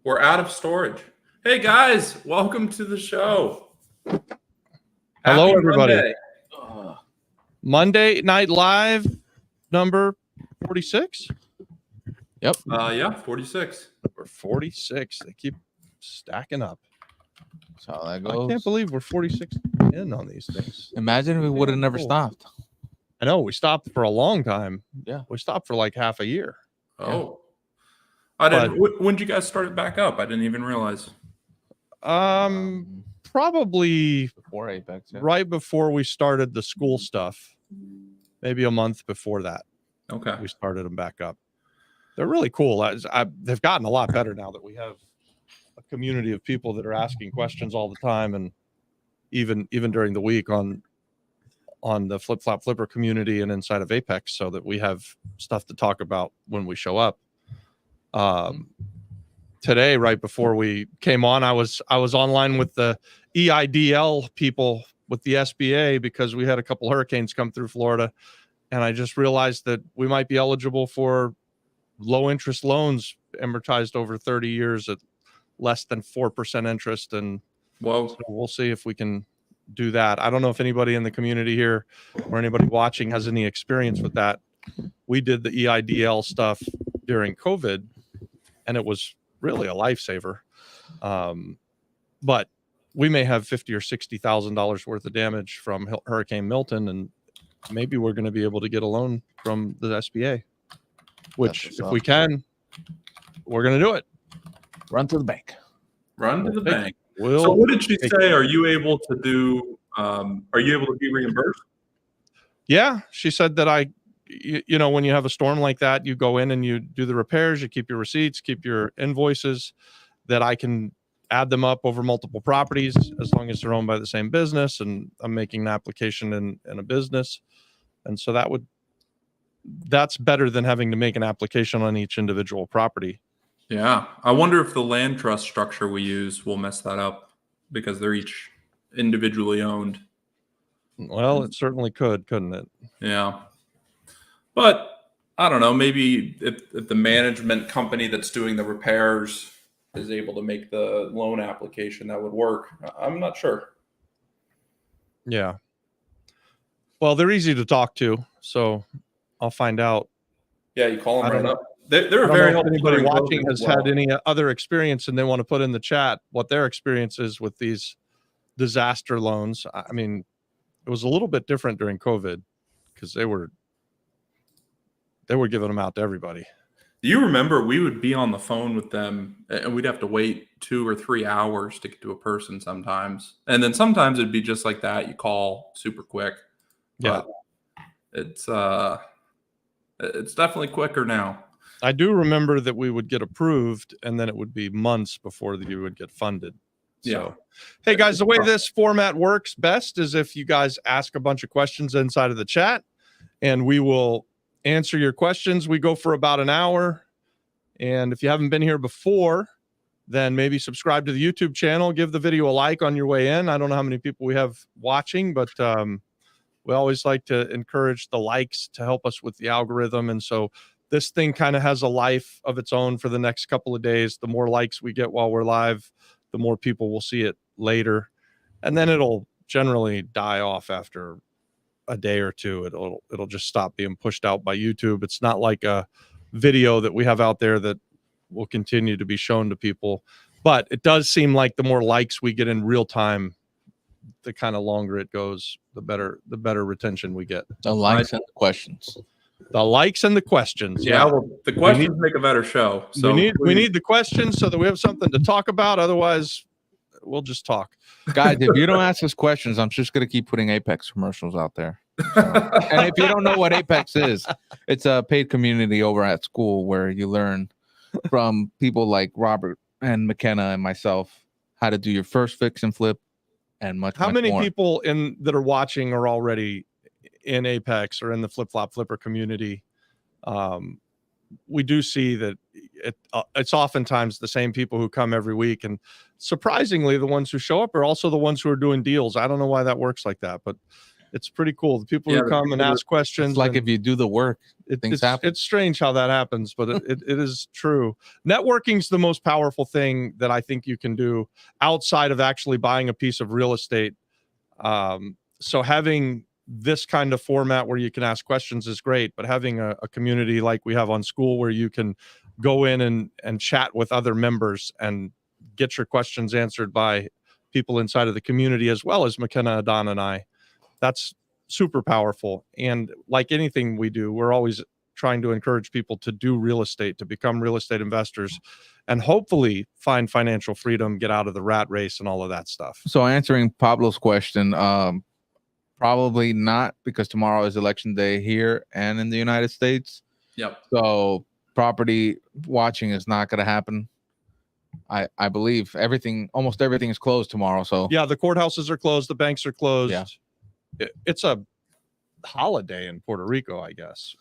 We're out of storage. Hey guys, welcome to the show. Hello, Happy everybody. Monday. Monday Night Live number 46. Yep. Yeah, 46. We're 46. They keep stacking up. That's how that goes. I can't believe we're 46 in on these things. Imagine if we would have never stopped. I know we stopped for a long time. Yeah. We stopped for like half a year. Oh. I didn't. When did you guys start it back up? I didn't even realize. Probably Before Apex. Yeah. right before we started the school stuff. Maybe a month before that. Okay. We started them back up. They're really cool. They've gotten a lot better now that we have a community of people that are asking questions all the time, and even during the week on the Flip Flop Flipper community and inside of Apex, so that we have stuff to talk about when we show up. Today, right before we came on, I was online with the EIDL people with the SBA because we had a couple hurricanes come through Florida, and I just realized that we might be eligible for low interest loans amortized over 30 years at less than 4% interest. And so we'll see if we can do that. I don't know if anybody in the community here or anybody watching has any experience with that. We did the EIDL stuff during COVID, and it was really a lifesaver. But we may have $50,000 or $60,000 worth of damage from Hurricane Milton, and maybe we're going to be able to get a loan from the SBA, which if we can, we're going to do it. Run to the bank. Run to the bank. So what did she say? Are you able to do, are you able to be reimbursed? Yeah. She said that you know, when you have a storm like that, you go in and you do the repairs, you keep your receipts, keep your invoices, that I can add them up over multiple properties as long as they're owned by the same business. And I'm making an application in a business. And so that's better than having to make an application on each individual property. Yeah. I wonder if the land trust structure we use will mess that up because they're each individually owned. Well, it certainly could, couldn't it? Yeah. But I don't know, maybe if the management company that's doing the repairs is able to make the loan application, that would work. I'm not sure. Yeah. Well, they're easy to talk to, so I'll find out. Yeah, you call them right up. They're very helpful. Anybody watching has had any other experience and they want to put in the chat what their experience is with these disaster loans. I mean, it was a little bit different during COVID because they were giving them out to everybody. Do you remember we would be on the phone with them and we'd have to wait 2 or 3 hours to get to a person sometimes. And then sometimes it'd be just like that. You call super quick. Yeah. But it's definitely quicker now. I do remember that we would get approved and then it would be months before you would get funded. So, yeah. Hey guys, the way this format works best is if you guys ask a bunch of questions inside of the chat and we will answer your questions. We go for about an hour. And if you haven't been here before, then maybe subscribe to the YouTube channel, give the video a like on your way in. I don't know how many people we have watching, but we always like to encourage the likes to help us with the algorithm. And so this thing kind of has a life of its own for the next couple of days. The more likes we get while we're live, the more people will see it later. And then it'll generally die off after a day or two. It'll just stop being pushed out by YouTube. It's not like a video that we have out there that will continue to be shown to people. But it does seem like the more likes we get in real time, the kind of longer it goes, the better retention we get. The likes and the questions. The likes and the questions. Yeah, well, the questions make a better show. So we need the questions so that we have something to talk about. Otherwise, we'll just talk. Guys, if you don't ask us questions, I'm just going to keep putting Apex commercials out there. So, and if you don't know what Apex is, it's a paid community over at school where you learn from people like Robert and McKenna and myself how to do your first fix and flip and much more. How many people that are watching are already in Apex or in the Flip Flop Flipper community? We do see that it's oftentimes the same people who come every week, and surprisingly the ones who show up are also the ones who are doing deals. I don't know why that works like that, but It's pretty cool. The people who come and ask questions. It's like and if you do the work, things happen. it's strange how that happens, but it is true. Networking's the most powerful thing that I think you can do outside of actually buying a piece of real estate. So having this kind of format where you can ask questions is great, but having a community like we have on School where you can go in and chat with other members and get your questions answered by people inside of the community, as well as McKenna, Adon, and I, that's super powerful. And like anything we do, we're always trying to encourage people to do real estate, to become real estate investors, and hopefully find financial freedom, get out of the rat race and all of that stuff. So answering Pablo's question, probably not, because tomorrow is election day here and in the United States. Yep. So property watching is not going to happen. I believe almost everything is closed tomorrow. So yeah, the courthouses are closed. The banks are closed. Yeah. It's a holiday in Puerto Rico, I guess.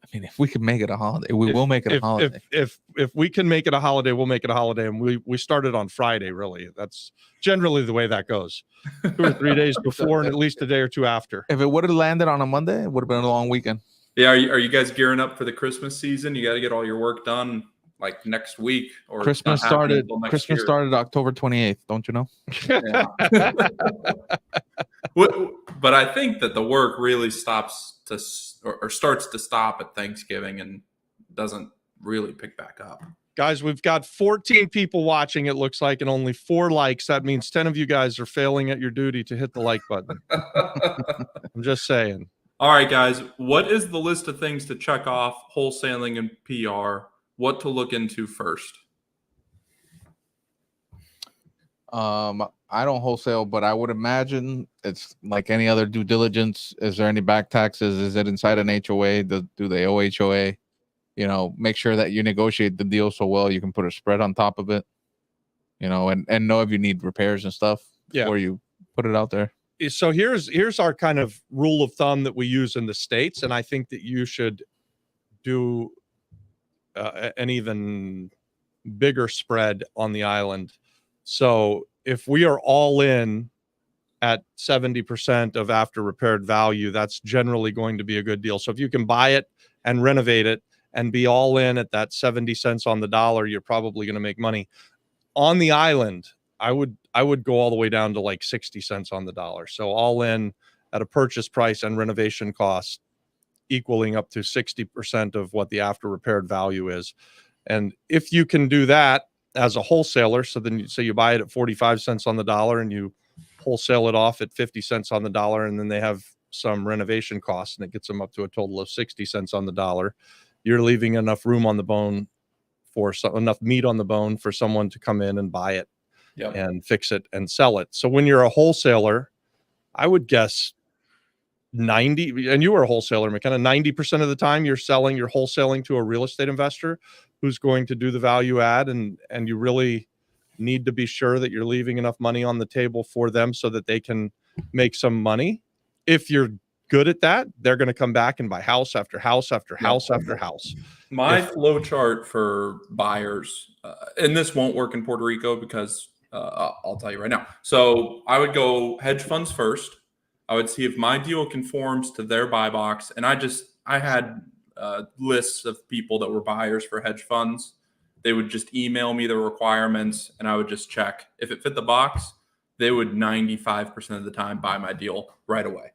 I mean, if we could make it a holiday, we will make it a holiday. If we can make it a holiday, we'll make it a holiday. And we started on Friday, really. That's generally the way that goes. 2 or 3 days before and at least a day or two after. If it would have landed on a Monday, it would have been a long weekend. Yeah. Are you guys gearing up for the Christmas season? You got to get all your work done like next week, or Christmas started October 28th. Don't you know? Yeah. But I think that the work really starts to stop at Thanksgiving and doesn't really pick back up. Guys, we've got 14 people watching, it looks like, and only 4 likes. That means 10 of you guys are failing at your duty to hit the like button. I'm just saying. All right, guys, what is the list of things to check off wholesaling and PR? What to look into first? I don't wholesale, but I would imagine it's like any other due diligence. Is there any back taxes? Is it inside an HOA? Do they owe HOA? You know, make sure that you negotiate the deal so well you can put a spread on top of it. You know, and know if you need repairs and stuff before you put it out there. So here's our kind of rule of thumb that we use in the States, and I think that you should do an even bigger spread on the island. So if we are all in at 70% of after repaired value, that's generally going to be a good deal. So if you can buy it and renovate it and be all in at that 70 cents on the dollar, you're probably going to make money. On the island, I would go all the way down to like 60 cents on the dollar. So all in at a purchase price and renovation cost equaling up to 60% of what the after repaired value is. And if you can do that as a wholesaler, so then you buy it at 45 cents on the dollar and you wholesale it off at 50 cents on the dollar, and then they have some renovation costs and it gets them up to a total of 60 cents on the dollar, you're leaving enough room on the bone enough meat on the bone for someone to come in and buy it and fix it and sell it. So when you're a wholesaler, I would guess 90, and you were a wholesaler, McKenna, 90% of the time you're wholesaling to a real estate investor who's going to do the value add, and you really need to be sure that you're leaving enough money on the table for them so that they can make some money. If you're good at that, they're going to come back and buy house after house after house after house. My flow chart for buyers, and this won't work in Puerto Rico because I'll tell you right now. So I would go hedge funds first. I would see if my deal conforms to their buy box. And I had lists of people that were buyers for hedge funds. They would just email me the requirements and I would just check. If it fit the box, they would 95% of the time buy my deal right away.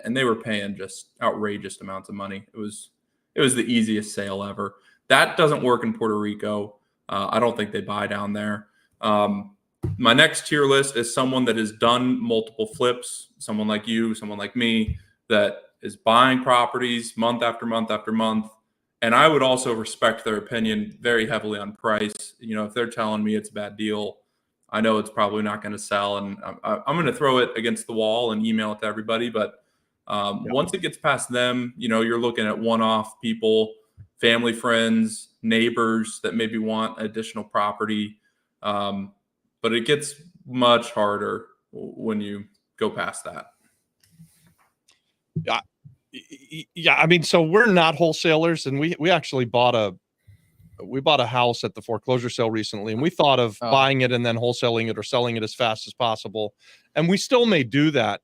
And they were paying just outrageous amounts of money. It was the easiest sale ever. That doesn't work in Puerto Rico. I don't think they buy down there. My next tier list is someone that has done multiple flips, someone like you, someone like me, that is buying properties month after month after month. And I would also respect their opinion very heavily on price. You know, if they're telling me it's a bad deal, I know it's probably not going to sell. And I'm going to throw it against the wall and email it to everybody. But once it gets past them, you know, you're looking at one-off people, family, friends, neighbors that maybe want additional property. But it gets much harder when you go past that. Yeah. I mean, so we're not wholesalers, and we actually bought a house at the foreclosure sale recently, and we thought of buying it and then wholesaling it or selling it as fast as possible. And we still may do that.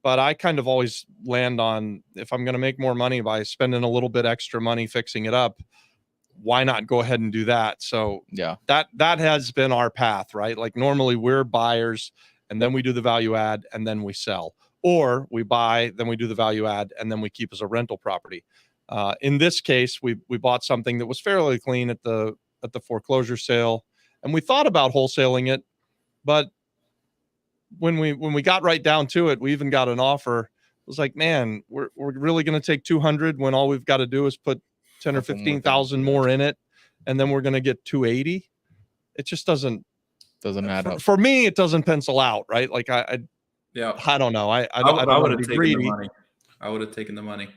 but I kind of always land on, if I'm going to make more money by spending a little bit extra money fixing it up, why not go ahead and do that? So Yeah. that has been our path, right? Like normally we're buyers and then we do the value add and then we sell, or we buy, then we do the value add and then we keep as a rental property. In this case, we bought something that was fairly clean at the foreclosure sale, and we thought about wholesaling it, but when we got right down to it, we even got an offer. It was like, man, we're really going to take 200 when all we've got to do is put 10 or 15,000 more in it, and then we're going to get 280. It just doesn't add up. For me. It doesn't pencil out, right? Like I don't know. I don't would want have to be taken greedy. the money. I would have taken the money.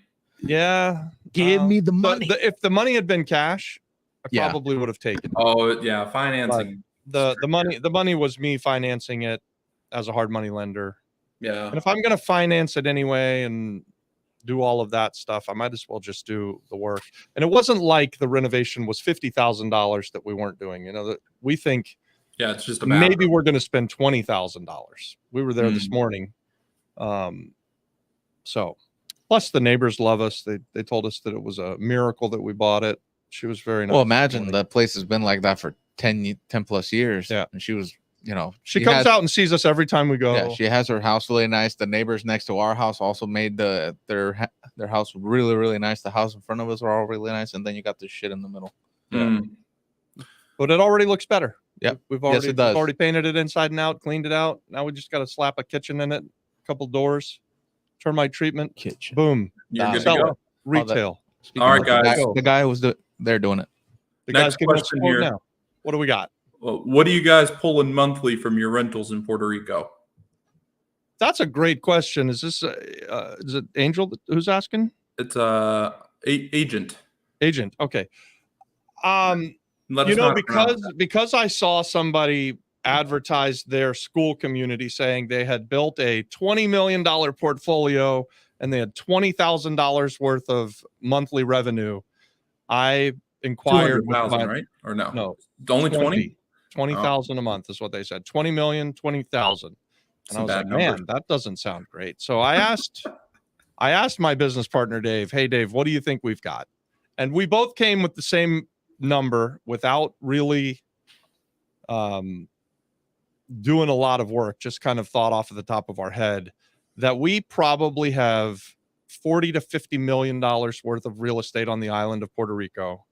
Yeah, Give me the but money. if the money had been cash, I Yeah. probably would have taken it. Oh yeah, financing. The money was me financing it as a hard money lender. Yeah. And if I'm going to finance it anyway and do all of that stuff, I might as well just do the work. And it wasn't like the renovation was $50,000 that we weren't doing. You know, that we think Yeah, it's just a maybe we're going to spend $20,000. We were there this Mm. morning. So plus the neighbors love us. They told us that it was a miracle that we bought it. She was very nice. Well, this imagine morning. the place has been like that for 10 plus years. Yeah. And she was, you know, She comes out and sees us every time we go. Yeah, she has her house really nice. The neighbors next to our house also made their house really, really nice. The house in front of us are all really nice, and then you got this shit in the middle. Mm. But it already looks better. Yep. We've Yes, already, it does. we've already painted it inside and out, cleaned it out. Now we just got to slap a kitchen in it, a couple doors, termite treatment, Kitchen. boom, You're good to sell go. it, retail. All right, guys. The guy who was there doing it. The Next guy's giving us question a quote here. now. What do we got? Well, what do you guys pull in monthly from your rentals in Puerto Rico? That's a great question. Is this is it Angel who's asking? It's agent. Agent. Okay. Let You us know, not pronounce that. because I saw somebody advertise their school community saying they had built a $20 million portfolio and they had $20,000 worth of monthly revenue. I inquired with 200,000, my, right? Or no? no, Only 20? 20,000 a month is what they said. 20 million, 20,000. And I was like, man, that doesn't sound great. So I asked my business partner, Dave, hey, Dave, what do you think we've got? And we both came with the same number without really doing a lot of work, just kind of thought off of the top of our head that we probably have $40 to $50 million worth of real estate on the island of Puerto Rico.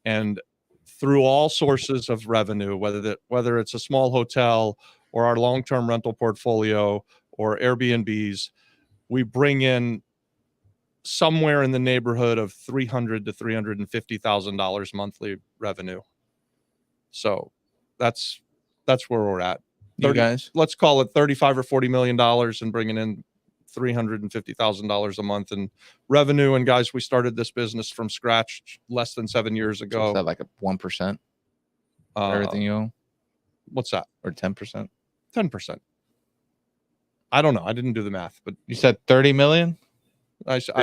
And through all sources of revenue, whether it's a small hotel or our long-term rental portfolio or Airbnbs, we bring in somewhere in the neighborhood of $300,000 to $350,000 monthly revenue. So that's where we're at. You guys? Let's call it $35 or $40 million and bringing in $350,000 a month in revenue. And guys, we started this business from scratch less than 7 years So ago. is that like a 1%? Everything you own, What's that? or 10%? 10%. I don't know. I didn't do the math, but You said 30 million. I said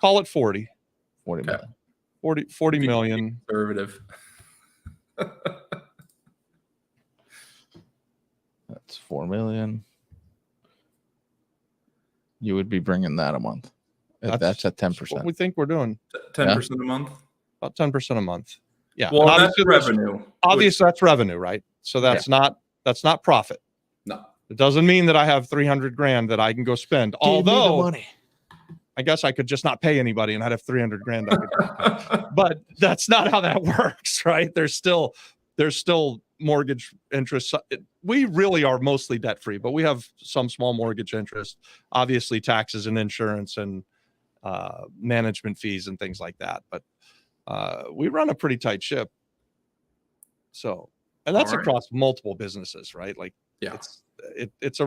call it 40. 40 Okay. million. 40 million. Conservative. That's 4 million. You would be bringing that a month. That's at 10%. What we think we're doing. 10% a month. About 10% a month. Yeah. Well, And that's revenue. Obviously, that's revenue, right? So that's not profit. No. It doesn't mean that I have 300 grand that I can go spend. Although money. I guess I could just not pay anybody and I'd have 300 grand. But that's not how that works, right? There's still mortgage interest. We really are mostly debt free, but we have some small mortgage interest, obviously taxes and insurance and management fees and things like that. But we run a pretty tight ship. So, and that's All right. across multiple businesses, right? Like, Yeah. it's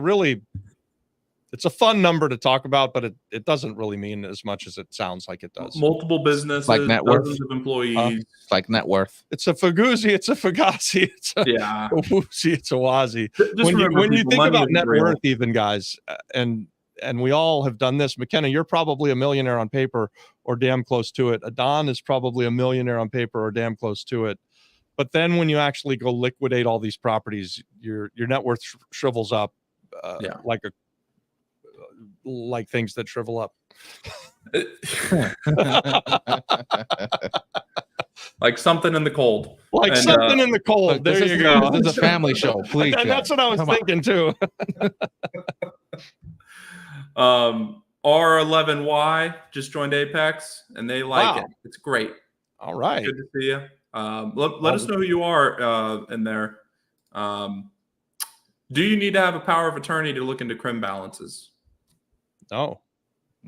a fun number to talk about, but it doesn't really mean as much as it sounds like it does. Multiple businesses, Like net worth. dozens of employees. It's like net worth. It's a Faguzzi, it's a Fugazi, it's a Yeah. Woozy, it's a Wazi. Just remember, When you people, think money about isn't net real. worth, even guys, and we all have done this. McKenna, you're probably a millionaire on paper or damn close to it. Adon is probably a millionaire on paper or damn close to it. But then when you actually go liquidate all these properties, your net worth shrivels up like like things that shrivel up. Like something in the cold. Like And, something in the cold. Look, There this you is, go. This is a family show. Please, And that's what I was Come on. thinking too. R11Y just joined Apex, and they like Wow. it. It's great. All right. Good to see you. Let us know who you are in there. Do you need to have a power of attorney to look into crim balances? No.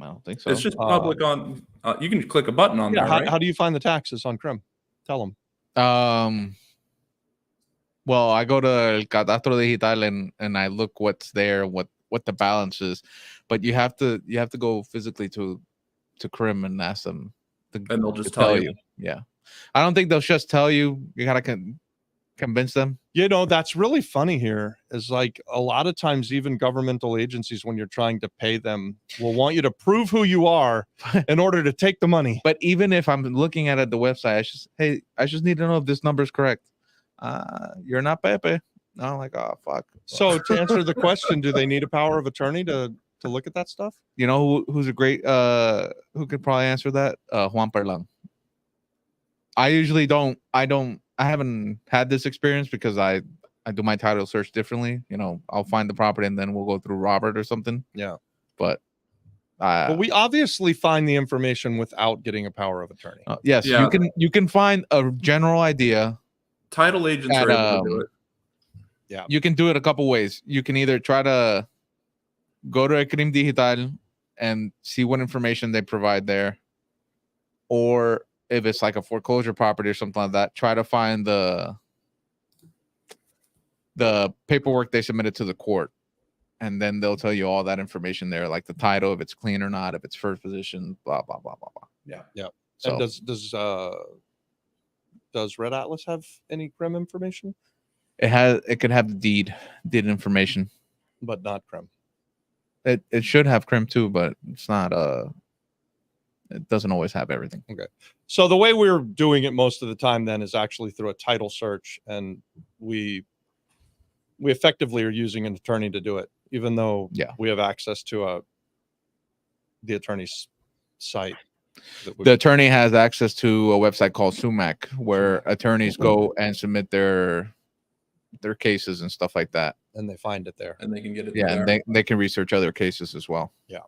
I don't think so. It's just public on. You can click a button on Yeah, there, how, right? how do you find the taxes on crim? Tell them. Well, I go to El Cadastro Digital and I look what's there, what the balance is, but you have to go physically to crim and ask them, And they'll just to tell you. Yeah, I don't think they'll just tell you. You gotta convince them. You know, that's really funny here is like a lot of times, even governmental agencies, when you're trying to pay them, will want you to prove who you are in order to take the money. But even if I'm looking at the website, I just need to know if this number is correct. You're not Pepe. No, I'm like, oh fuck. So to answer the question, do they need a power of attorney to look at that stuff? You know who's a great who could probably answer that? Juan Perlang. I usually don't. I haven't had this experience because I do my title search differently. You know, I'll find the property and then we'll go through Robert or something. Yeah. But we obviously find the information without getting a power of attorney. yes, Yeah. you can find a general idea. Title agents are able to do it. Yeah. You can do it a couple ways. You can either try to go to Crim Digital and see what information they provide there, or if it's like a foreclosure property or something like that, try to find the paperwork they submitted to the court, and then they'll tell you all that information there, like the title, if it's clean or not, if it's first position, blah blah blah blah blah. Yeah. Yeah. So And does Red Atlas have any crim information? it could have the deed information. But not crim. It should have crim too, but it's not it doesn't always have everything. Okay. So the way we're doing it most of the time then is actually through a title search, and we effectively are using an attorney to do it, even though we have access to the attorney's site. The attorney has access to a website called Sumac, where attorneys go and submit their cases and stuff like that, and they find it there, and they can get it. Yeah, there. and they can research other cases as well. Yeah.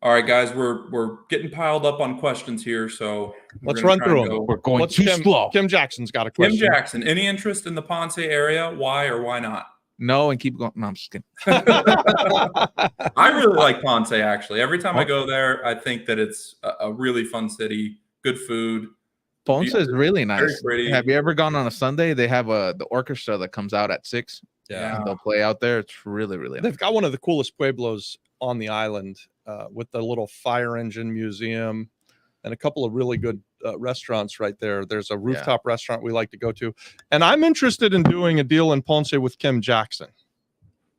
All right, guys, we're getting piled up on questions here, so let's run through them. We're going too slow. Kim Jackson's got a question. Kim Jackson, any interest in the Ponce area? Why or why not? No, and keep going. No, I'm just kidding. I really like Ponce, actually. Every time I go there, I think that it's a really fun city, good food. Ponce is really nice. Pretty. Have you ever gone on a Sunday? They have the orchestra that comes out at 6. Yeah. And they'll play out there. It's really, really They've nice. got one of the coolest pueblos on the island, with the little fire engine museum and a couple of really good restaurants right there. There's a rooftop restaurant we like to go to. And I'm interested in doing a deal in Ponce with Kim Jackson.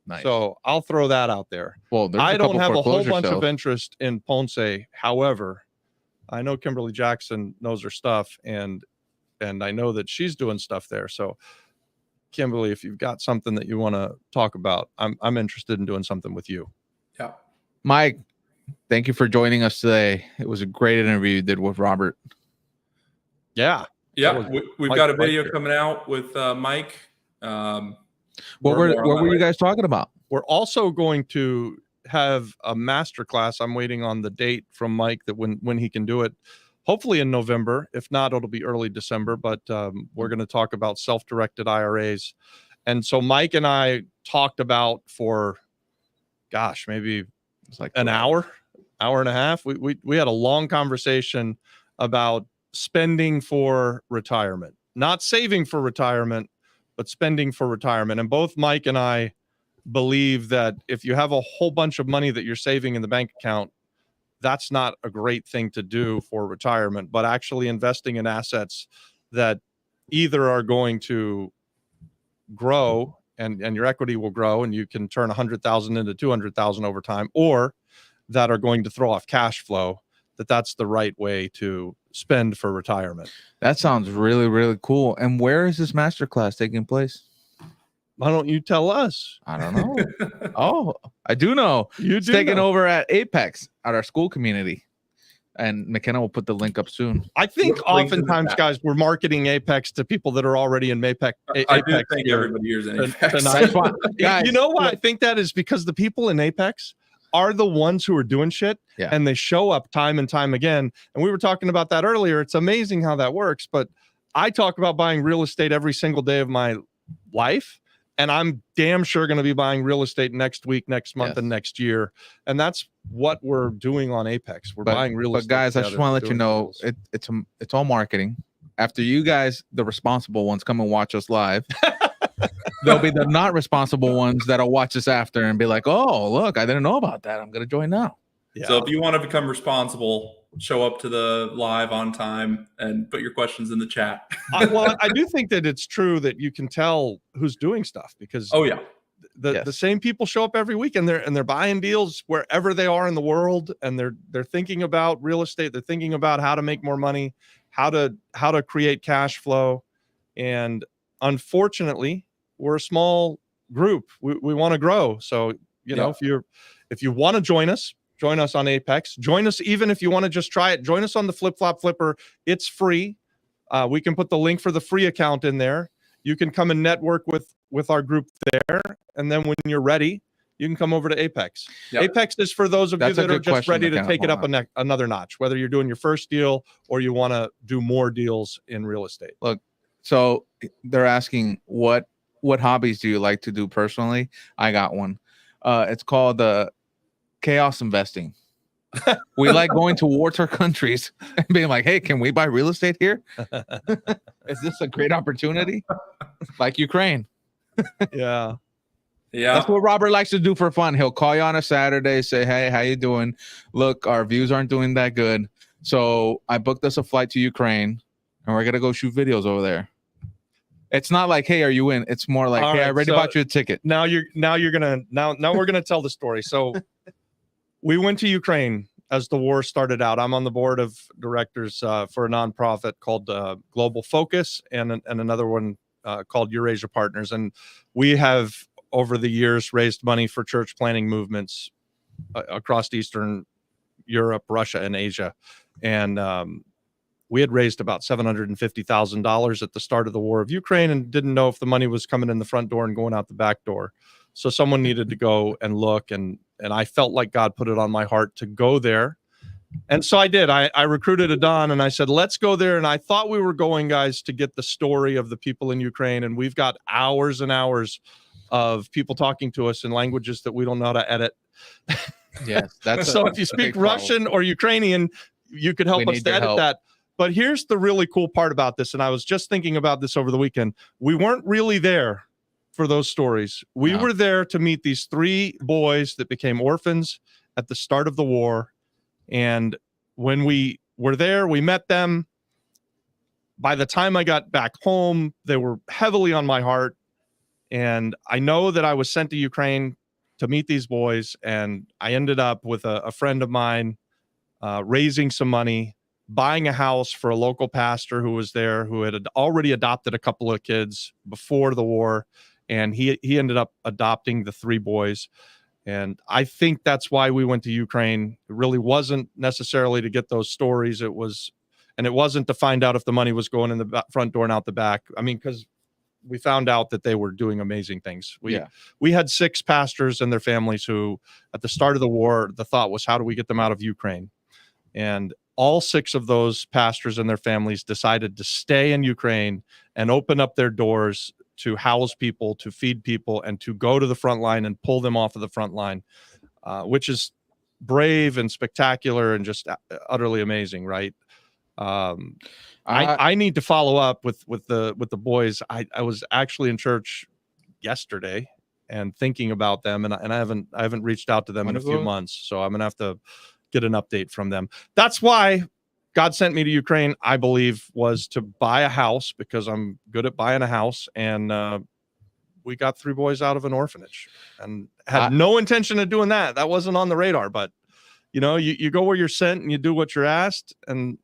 Nice. So I'll throw that out there. Well, I don't have a whole foreclosure bunch of sales. interest in Ponce. However, I know Kimberly Jackson knows her stuff, and I know that she's doing stuff there. So Kimberly, if you've got something that you want to talk about, I'm interested in doing something with you. Yeah. Mike, thank you for joining us today. It was a great interview you did with Robert. Yeah. Yeah, we've Mike- got a video Mike- coming out with Mike. What were you guys talking about? We're also going to have a master class. I'm waiting on the date from Mike that when he can do it, hopefully in November. If not, it'll be early December, but we're going to talk about self-directed IRAs. And so Mike and I talked about for, gosh, maybe It's like an hour and a half. We had a long conversation about spending for retirement, not saving for retirement, but spending for retirement. And both Mike and I believe that if you have a whole bunch of money that you're saving in the bank account, that's not a great thing to do for retirement, but actually investing in assets that either are going to grow and your equity will grow and you can turn 100,000 into 200,000 over time, or that are going to throw off cash flow, that's the right way to spend for retirement. That sounds really, really cool. And where is this masterclass taking place? Why don't you tell us? I don't know. Oh, I do know. You It's do taking know. over at Apex at our school community. And McKenna will put the link up soon. I think Link to the oftentimes, chat. guys, we're marketing Apex to people that are already in Apex. I do Apex think here everybody here is in to- Apex. tonight. That's why, guys, You know why I think that is? Because the people in Apex are the ones who are doing shit, Yeah. and they show up time and time again. And we were talking about that earlier. It's amazing how that works. But I talk about buying real estate every single day of my life, and I'm damn sure going to be buying real estate next week, next month, Yes. and next year. And that's what we're doing on Apex. We're buying real estate. But guys, I just together, want to let you doing know deals. it's all marketing. After you guys, the responsible ones, come and watch us live, there'll be the not responsible ones that'll watch us after and be like, "Oh, look, I didn't know about that. I'm gonna join now." Yeah. So if you want to become responsible, show up to the live on time and put your questions in the chat. I do think that it's true that you can tell who's doing stuff because Oh yeah. the same people show up every week and they're buying deals wherever they are in the world, and they're thinking about real estate. They're thinking about how to make more money, how to create cash flow. And unfortunately, we're a small group. We want to grow. So, you know, if you want to join us on Apex, join us. Even if you want to just try it, join us on the Flip Flop Flipper. It's free. We can put the link for the free account in there. You can come and network with our group there. And then when you're ready, you can come over to Apex. Yep. Apex is for those of That's you a that are good just question, ready to McKenna. take it Hold up another notch, whether you're doing your first deal or you want to do more deals in real estate. So they're asking what hobbies do you like to do personally? I got one. It's called chaos investing. We like going to war-torn countries and being like, "Hey, can we buy real estate here? Is this a great opportunity?" Like Ukraine. Yeah. Yeah. That's what Robert likes to do for fun. He'll call you on a Saturday, say, "Hey, how you doing? Look, our views aren't doing that good. So I booked us a flight to Ukraine and we're gonna go shoot videos over there." It's not like, "Hey, are you in?" It's more like, All "Hey, I right, already so bought you a ticket." Now we're gonna tell the story. So we went to Ukraine as the war started out. I'm on the board of directors for a nonprofit called Global Focus and another one called Eurasia Partners. And we have over the years raised money for church planting movements across Eastern Europe, Russia, and Asia. And we had raised about $750,000 at the start of the war of Ukraine and didn't know if the money was coming in the front door and going out the back door. So someone needed to go and look, and I felt like God put it on my heart to go there. And so I did. I recruited Adon and I said, let's go there. And I thought we were going, guys, to get the story of the people in Ukraine. And we've got hours and hours of people talking to us in languages that we don't know how to edit. Yes, that's so if you speak Russian or Ukrainian, you could help We us need to your edit help. that. But here's the really cool part about this. And I was just thinking about this over the weekend. We weren't really there for those stories. We were there to meet these three boys that became orphans at the start of the war. And when we were there, we met them. By the time I got back home, they were heavily on my heart. And I know that I was sent to Ukraine to meet these boys. And I ended up with a friend of mine raising some money, buying a house for a local pastor who was there, who had already adopted a couple of kids before the war. And he ended up adopting the three boys. And I think that's why we went to Ukraine. It really wasn't necessarily to get those stories. It wasn't to find out if the money was going in the front door and out the back. I mean, because we found out that they were doing amazing things. We had 6 pastors and their families who, at the start of the war, the thought was, how do we get them out of Ukraine? And all 6 of those pastors and their families decided to stay in Ukraine and open up their doors to house people, to feed people, and to go to the front line and pull them off of the front line, which is brave and spectacular and just utterly amazing, right? I need to follow up with the boys. I was actually in church yesterday and thinking about them, and I haven't reached out to them in a few months, so I'm gonna have to get an update from them. That's why God sent me to Ukraine, I believe, was to buy a house, because I'm good at buying a house. And we got 3 boys out of an orphanage and had no intention of doing that. That wasn't on the radar. But, you know, you go where you're sent and you do what you're asked. And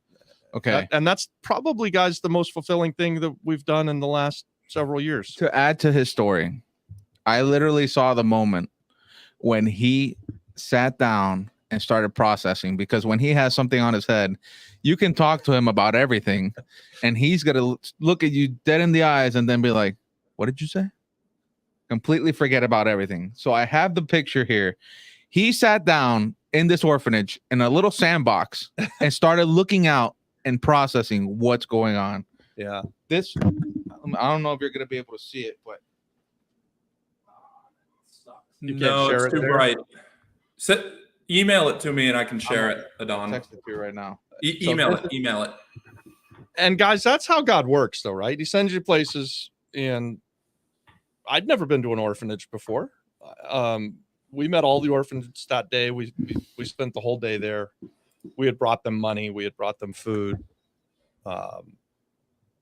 and that's probably, guys, the most fulfilling thing that we've done in the last several years. To add to his story, I literally saw the moment when he sat down and started processing, because when he has something on his head, you can talk to him about everything and he's going to look at you dead in the eyes and then be like, what did you say? Completely forget about everything. So I have the picture here. He sat down in this orphanage in a little sandbox and started looking out and processing what's going on. Yeah. This, I don't know if you're going to be able to see it, but You can't No, share it's it too there? bright. Email it to me and I can share it, Adon. text it to you right now. Email it. And guys, that's how God works, though, right? He sends you places, and I'd never been to an orphanage before. We met all the orphans that day. We spent the whole day there. We had brought them money. We had brought them food.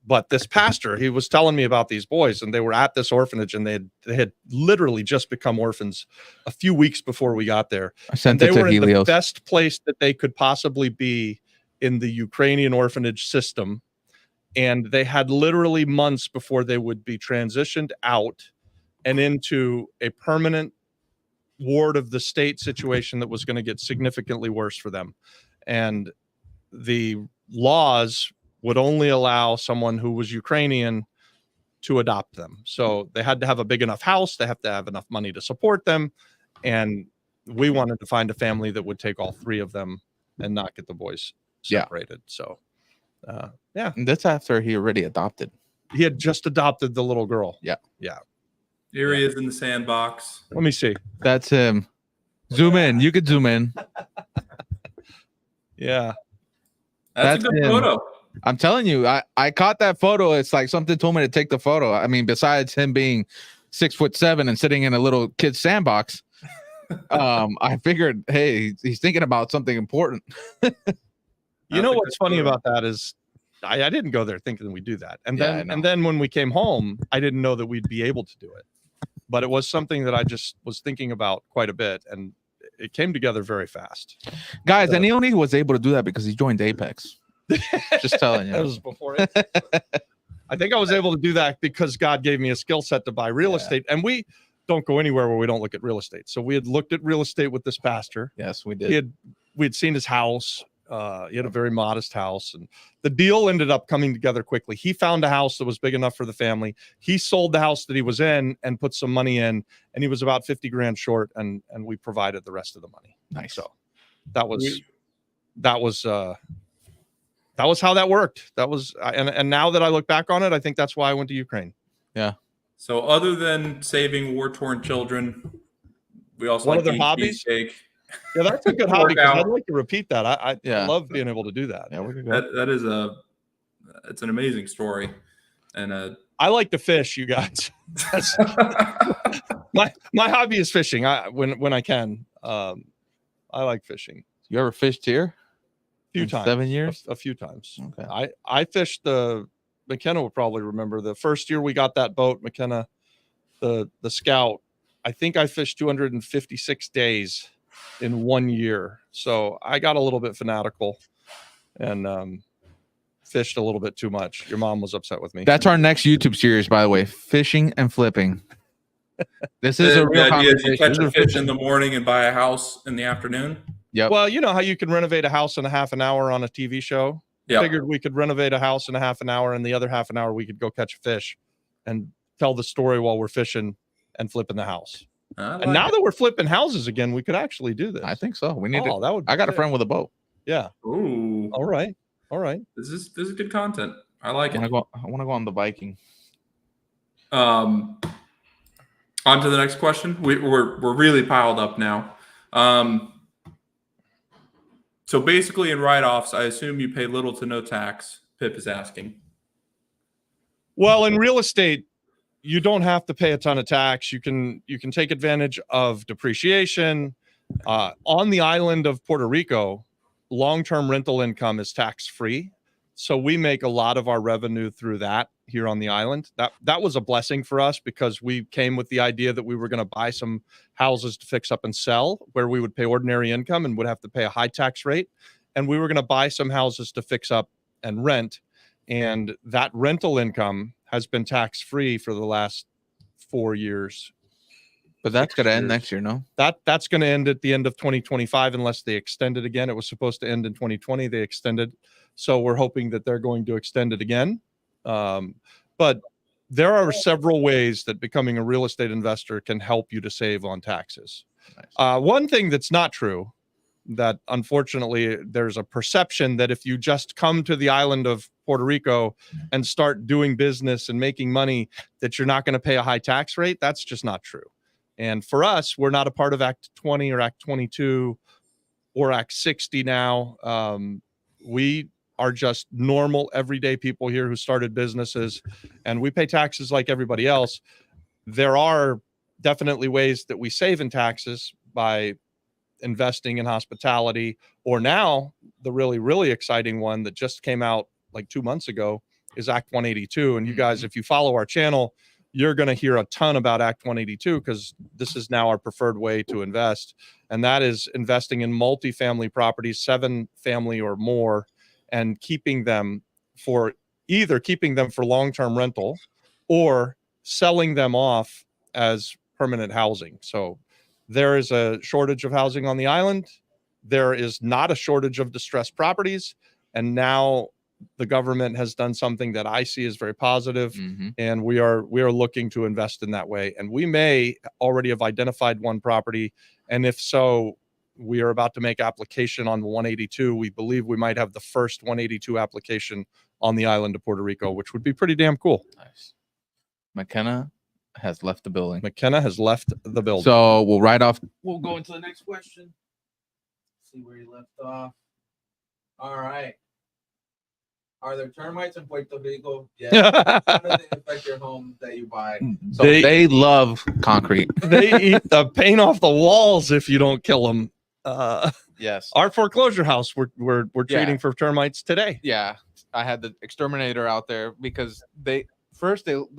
But this pastor, he was telling me about these boys, and they were at this orphanage, and they had literally just become orphans a few weeks before we got there. I sent And it they to were in the Helios. best place that they could possibly be in the Ukrainian orphanage system. And they had literally months before they would be transitioned out and into a permanent ward of the state situation that was going to get significantly worse for them. And the laws would only allow someone who was Ukrainian to adopt them. So they had to have a big enough house. They have to have enough money to support them. And we wanted to find a family that would take all three of them and not get the boys separated. So, yeah. And that's after he already adopted. He had just adopted the little girl. Yeah. Yeah. Here he is in the sandbox. Let me see. That's him. Zoom in. You could zoom in. Yeah. That's a good him. photo. I'm telling you, I caught that photo. It's like something told me to take the photo. I mean, besides him being 6'7" and sitting in a little kid's sandbox, I figured, hey, he's thinking about something important. You know what's funny about that is I didn't go there thinking we'd do that. And Yeah, then when we came home, I didn't know that we'd be able to do it. But it was something that I just was thinking about quite a bit, and it came together very fast. Guys, and he only was able to do that because he joined Apex. Just telling you. That was before it. I think I was able to do that because God gave me a skill set to buy real estate. And we don't go anywhere where we don't look at real estate. So we had looked at real estate with this pastor. Yes, we did. We had seen his house. He had a very modest house, and the deal ended up coming together quickly. He found a house that was big enough for the family. He sold the house that he was in and put some money in, and he was about 50 grand short, and we provided the rest of the money. Nice. So that was how that worked. That was, and now that I look back on it, I think that's why I went to Ukraine. Yeah. So other than saving war-torn children, we also One like of their to eat hobbies? cheesecake. Yeah, that's a good hobby. 'Cause Workout. I'd like to repeat that. I Yeah. love being able to do that. Yeah, we could go. That is it's an amazing story, and I like to fish, you guys. That's, my hobby is fishing. When I can, I like fishing. You ever fished here? A few In times. 7 years? A few times. Okay. I fished McKenna will probably remember the first year we got that boat, McKenna, the Scout. I think I fished 256 days in 1 year. So I got a little bit fanatical and fished a little bit too much. Your mom was upset with me. That's our next YouTube series, by the way. Fishing and flipping. This is a the real idea is you conversation. catch a fish in the morning and buy a house in the afternoon. Yep. Well, you know how you can renovate a house in a half an hour on a TV show? Yeah. Figured we could renovate a house in a half an hour, and the other half an hour we could go catch a fish and tell the story while we're fishing and flipping the house. And now that we're flipping houses again, we could actually do this. I think so. We need that would be I got a good. friend with a boat. Yeah. Ooh, All right. this is good content. I like I it. want to go on the Viking. On to the next question. We're really piled up now. So basically, in write-offs, I assume you pay little to no tax. Pip is asking. Well, in real estate, you don't have to pay a ton of tax. You can take advantage of depreciation. On the island of Puerto Rico, long-term rental income is tax-free. So we make a lot of our revenue through that here on the island. That was a blessing for us because we came with the idea that we were going to buy some houses to fix up and sell where we would pay ordinary income and would have to pay a high tax rate. And we were going to buy some houses to fix up and rent. And that rental income has been tax-free for the last 4 years. But that's 6 going to end years. next year, no? That's going to end at the end of 2025 unless they extend it again. It was supposed to end in 2020. They extended. So we're hoping that they're going to extend it again. But there are several ways that becoming a real estate investor can help you to save on taxes. Nice. One thing that's not true, that unfortunately there's a perception that if you just come to the island of Puerto Rico and start doing business and making money, that you're not going to pay a high tax rate. That's just not true. And for us, we're not a part of Act 20 or Act 22 or Act 60 now. We are just normal, everyday people here who started businesses, and we pay taxes like everybody else. There are definitely ways that we save in taxes by investing in hospitality, or now the really, really exciting one that just came out like 2 months ago is Act 182. And you guys, if you follow our channel, you're going to hear a ton about Act 182 because this is now our preferred way to invest. And that is investing in multifamily properties, 7 family or more, and keeping them for long-term rental or selling them off as permanent housing. So there is a shortage of housing on the island. There is not a shortage of distressed properties. And now the government has done something that I see as very positive, and we are looking to invest in that way. And we may already have identified one property. And if so, we are about to make application on the 182. We believe we might have the first 182 application on the island of Puerto Rico, which would be pretty damn cool. Nice. McKenna has left the building. McKenna has left the building. So we'll go into the next question. See where you left off. All right. Are there termites in Puerto Rico? Yeah. How do they affect your home that you buy? So they love concrete. They eat the paint off the walls if you don't kill them. Yes. Our foreclosure house, we're treating for termites today. Yeah. I had the exterminator out there because they'll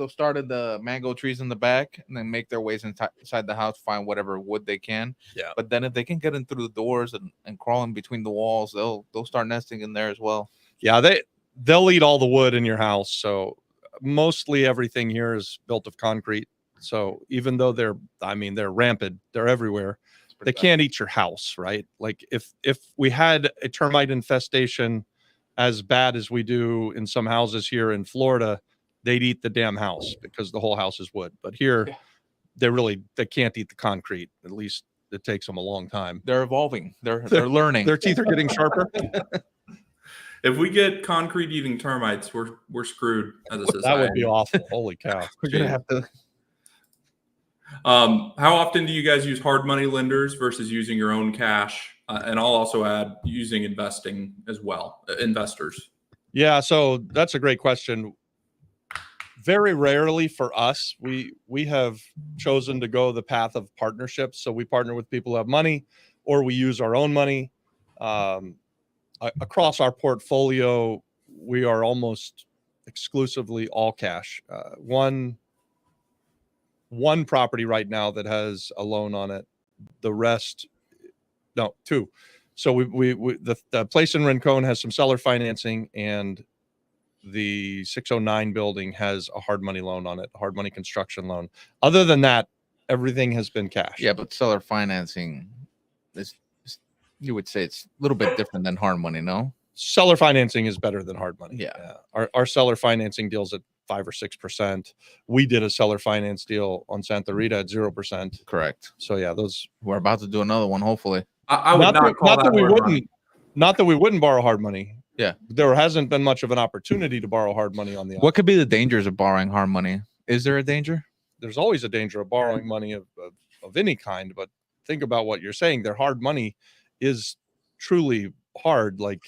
started the mango trees in the back and then make their ways inside the house, find whatever wood they can. Yeah. But then if they can get in through the doors and crawl in between the walls, they'll start nesting in there as well. Yeah, they'll eat all the wood in your house. So mostly everything here is built of concrete. So even though they're rampant, they're everywhere. They can't eat your house, right? Like if we had a termite infestation as bad as we do in some houses here in Florida, they'd eat the damn house because the whole house is wood. But here, they can't eat the concrete. At least it takes them a long time. They're evolving. They're learning. Their teeth are getting sharper. If we get concrete eating termites, we're screwed as a society. That would be awful. Holy cow. We're gonna have to. How often do you guys use hard money lenders versus using your own cash? And I'll also add using investing as well, investors. Yeah, so that's a great question. Very rarely for us, we have chosen to go the path of partnerships. So we partner with people who have money, or we use our own money. Across our portfolio, we are almost exclusively all cash. One property right now that has a loan on it. The rest, no, 2. So the place in Rincon has some seller financing, and the 609 building has a hard money loan on it, a hard money construction loan. Other than that, everything has been cash. Yeah, but seller financing is, you would say it's a little bit different than hard money, no? Seller financing is better than hard money. Yeah. Our seller financing deals at 5 or 6%. We did a seller finance deal on Santa Rita at 0%. Correct. So yeah, We're about to do another one, hopefully. I would not call that hard money. Not that we wouldn't borrow hard money. Yeah. There hasn't been much of an opportunity to borrow hard money on the island. What could be the dangers of borrowing hard money? Is there a danger? There's always a danger of borrowing money of any kind, but think about what you're saying. Their hard money is truly hard, like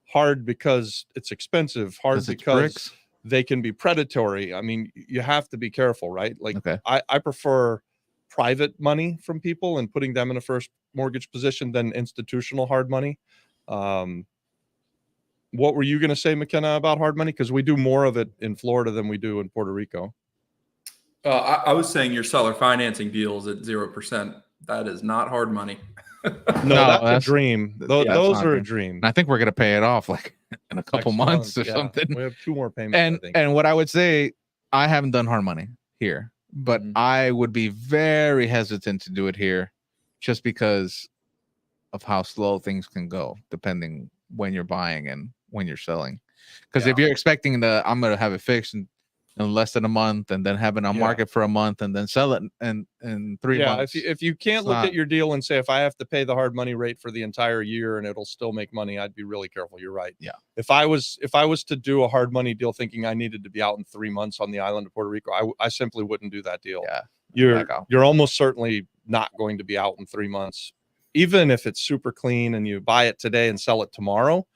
hard because it's expensive, hard because they can be predatory. I mean, you have to be careful, right? Like I prefer private money from people and putting them in a first mortgage position than institutional hard money. What were you going to say, McKenna, about hard money? Because we do more of it in Florida than we do in Puerto Rico. I was saying your seller financing deals at 0%. That is not hard money. No, that's a dream. Those are a dream. I think we're going to pay it off like in a couple months or something. We have 2 more payments. And what I would say, I haven't done hard money here. but I would be very hesitant to do it here just because of how slow things can go depending when you're buying and when you're selling. Because if you're expecting I'm going to have it fixed in less than a month and then have it on market for a month and then sell it in 3 months. If you can't look at your deal and say, if I have to pay the hard money rate for the entire year and it'll still make money, I'd be really careful. You're right. Yeah. If I was to do a hard money deal thinking I needed to be out in 3 months on the island of Puerto Rico, I simply wouldn't do that deal. Yeah. You're almost certainly not going to be out in 3 months. Even if it's super clean and you buy it today and sell it tomorrow,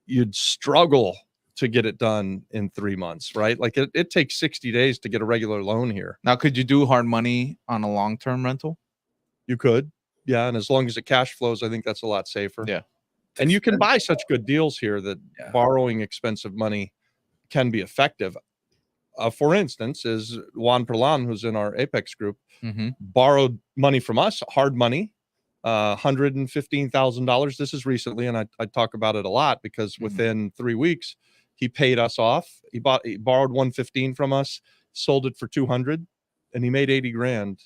you'd struggle to get it done in 3 months, right? Like it takes 60 days to get a regular loan here. Now, could you do hard money on a long-term rental? You could. Yeah. And as long as it cash flows, I think that's a lot safer. Yeah. And you can buy such good deals here that borrowing expensive money can be effective. For instance, is Juan Perlan, who's in our Apex group, borrowed money from us, hard money, $115,000. This is recently, and I talk about it a lot because within 3 weeks, he paid us off. He borrowed 115 from us, sold it for 200, and he made 80 grand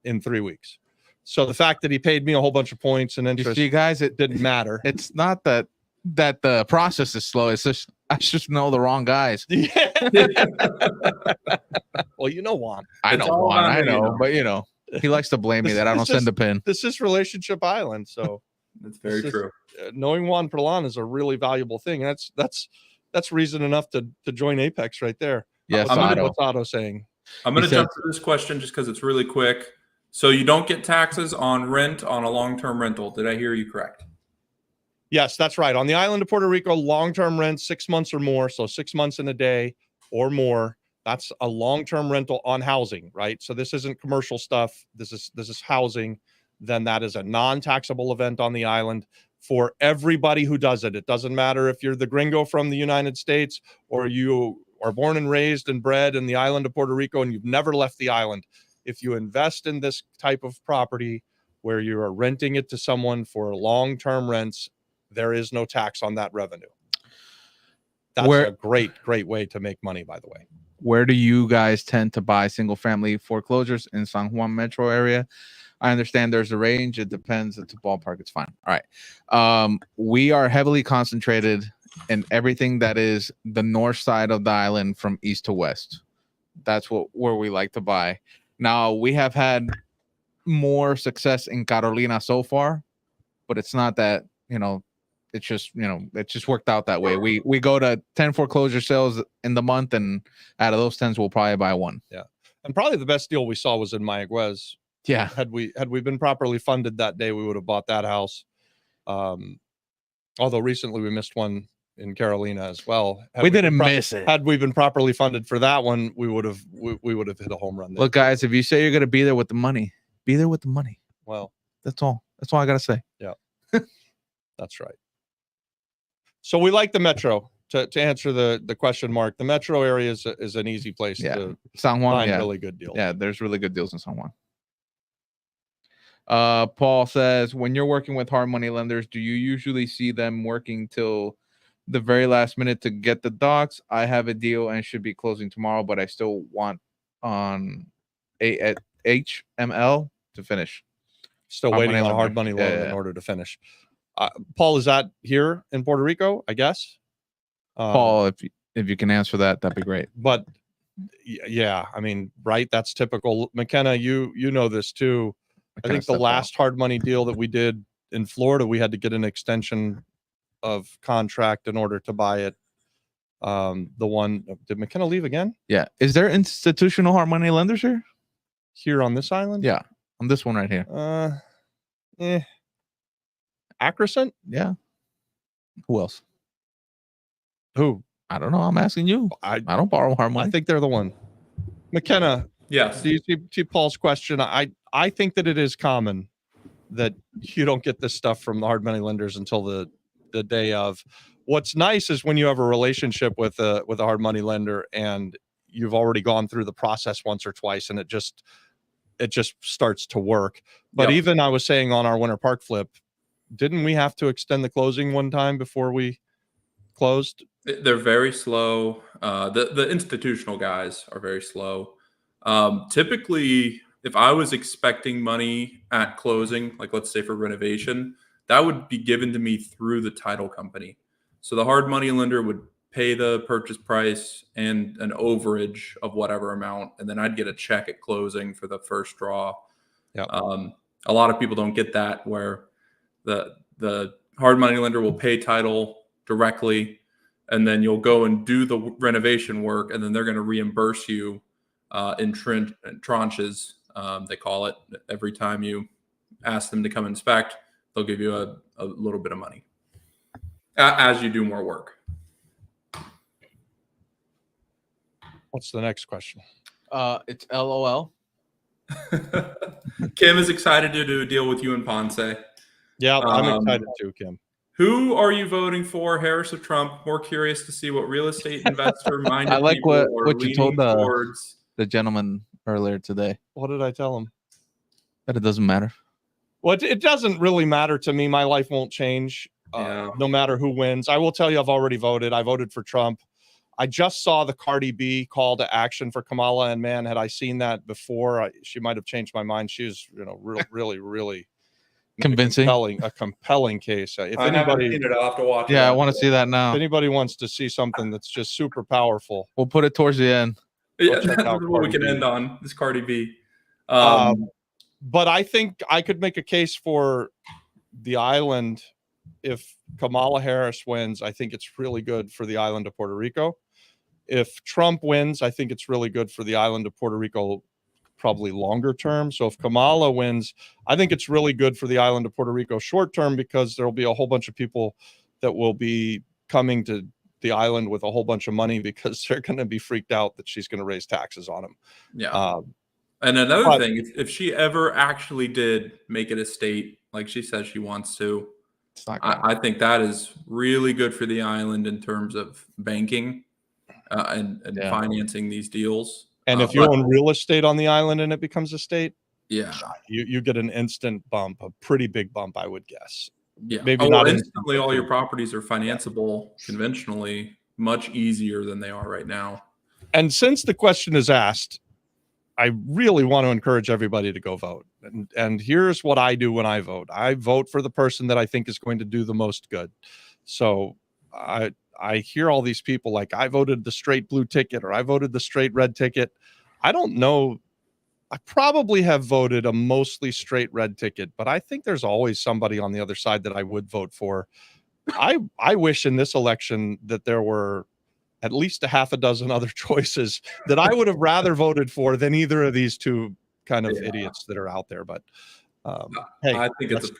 in 3 weeks. So the fact that he paid me a whole bunch of points and interest, you guys, it didn't matter. It's not that the process is slow. It's just I just know the wrong guys. Well, you know Juan. I know, but he likes to blame me that I don't send a pin. This is Relationship Island, so that's very true. Knowing Juan Perlan is a really valuable thing. And that's reason enough to join Apex right there. Yes, what's Otto saying? I'm going to jump to this question just because it's really quick. So you don't get taxes on rent on a long-term rental. Did I hear you correct? Yes, that's right. On the island of Puerto Rico, long-term rent, 6 months or more. So 6 months in a day or more. That's a long-term rental on housing, right? So this isn't commercial stuff. This is housing. Then that is a non-taxable event on the island for everybody who does it. It doesn't matter if you're the gringo from the United States or you are born and raised and bred in the island of Puerto Rico and you've never left the island. If you invest in this type of property where you are renting it to someone for long-term rents, there is no tax on that revenue. That's a great way to make money, by the way. Where do you guys tend to buy single-family foreclosures in San Juan metro area? I understand there's a range. It depends. It's a ballpark. It's fine. All right. We are heavily concentrated in everything that is the north side of the island from east to west. That's where we like to buy. Now, we have had more success in Carolina so far, but it's not that, it's just, it just worked out that way. We go to 10 foreclosure sales in the month, and out of those 10s, we'll probably buy one. Yeah. And probably the best deal we saw was in Mayaguez. Yeah. Had we been properly funded that day, we would have bought that house. Although recently we missed one in Carolina as well. We didn't miss it. Had we been properly funded for that one, we would have hit a home run there. Look, guys, if you say you're going to be there with the money, be there with the money. Well, that's all I got to say. Yeah. That's right. So we like the metro. To answer the question, Mark, the metro area is an easy place to San Juan, find really good deals. Yeah, there's really good deals in San Juan. Paul says, when you're working with hard money lenders, do you usually see them working till the very last minute to get the docs? I have a deal and should be closing tomorrow, but I still want on HML to finish. Still waiting on a hard money loan in order to finish. Paul, is that here in Puerto Rico? I guess. Paul, if you can answer that, that'd be great. But yeah, I mean, right? That's typical. McKenna, you know this too. I think the last hard money deal that we did in Florida, we had to get an extension of contract in order to buy it. The one, did McKenna leave again? Yeah. Is there institutional hard money lenders here? Here on this island? Yeah. On this one right here. Acrosant? Yeah. Who else? Who? I don't know. I'm asking you. I don't borrow hard money. I think they're the one. McKenna. Yes. Do you see Paul's question? I think that it is common that you don't get this stuff from the hard money lenders until the day of. What's nice is when you have a relationship with a hard money lender and you've already gone through the process once or twice and it just starts to work. But even I was saying on our Winter Park flip, didn't we have to extend the closing one time before we closed? They're very slow. The institutional guys are very slow. Typically, if I was expecting money at closing, like let's say for renovation, that would be given to me through the title company. So the hard money lender would pay the purchase price and an overage of whatever amount, and then I'd get a check at closing for the first draw. Yep. A lot of people don't get that, where the hard money lender will pay title directly, and then you'll go and do the renovation work, and then they're going to reimburse you in tranches. They call it. Every time you ask them to come inspect, they'll give you a little bit of money as you do more work. What's the next question? It's LOL. Kim is excited to do a deal with you and Ponce. Yeah, I'm excited too, Kim. Who are you voting for, Harris or Trump? More curious to see what real estate investor minded I like people are what you told leaning towards. the gentleman earlier today. What did I tell him? That it doesn't matter. Well, it doesn't really matter to me. My life won't change no matter who wins. I will tell you, I've already voted. I voted for Trump. I just saw the Cardi B call to action for Kamala, and man, had I seen that before, she might have changed my mind. She was, really Convincing. a compelling case. If I haven't seen it. I'll have to watch it. Yeah, I want to see that now. If anybody wants to see something that's just super powerful, We'll put it towards the end. Yeah, check that's out what we Cardi can B. end on. This Cardi B. But I think I could make a case for the island. If Kamala Harris wins, I think it's really good for the island of Puerto Rico. If Trump wins, I think it's really good for the island of Puerto Rico, probably longer term. So if Kamala wins, I think it's really good for the island of Puerto Rico short term, because there'll be a whole bunch of people that will be coming to the island with a whole bunch of money, because they're going to be freaked out that she's going to raise taxes on them. Yeah. And another thing, if she ever actually did make it a state, like she says she wants to, I think that is really good for the island in terms of banking and financing these deals. And if you own real estate on the island and it becomes a state, yeah, you get an instant bump, a pretty big bump, I would guess. Yeah, maybe not instantly. All your properties are financeable conventionally much easier than they are right now. And since the question is asked, I really want to encourage everybody to go vote. And here's what I do when I vote. I vote for the person that I think is going to do the most good. So I hear all these people like, I voted the straight blue ticket, or I voted the straight red ticket. I don't know. I probably have voted a mostly straight red ticket, but I think there's always somebody on the other side that I would vote for. I wish in this election that there were at least a half a dozen other choices that I would have rather voted for than either of these two kind of idiots that are out there. But hey, I think it's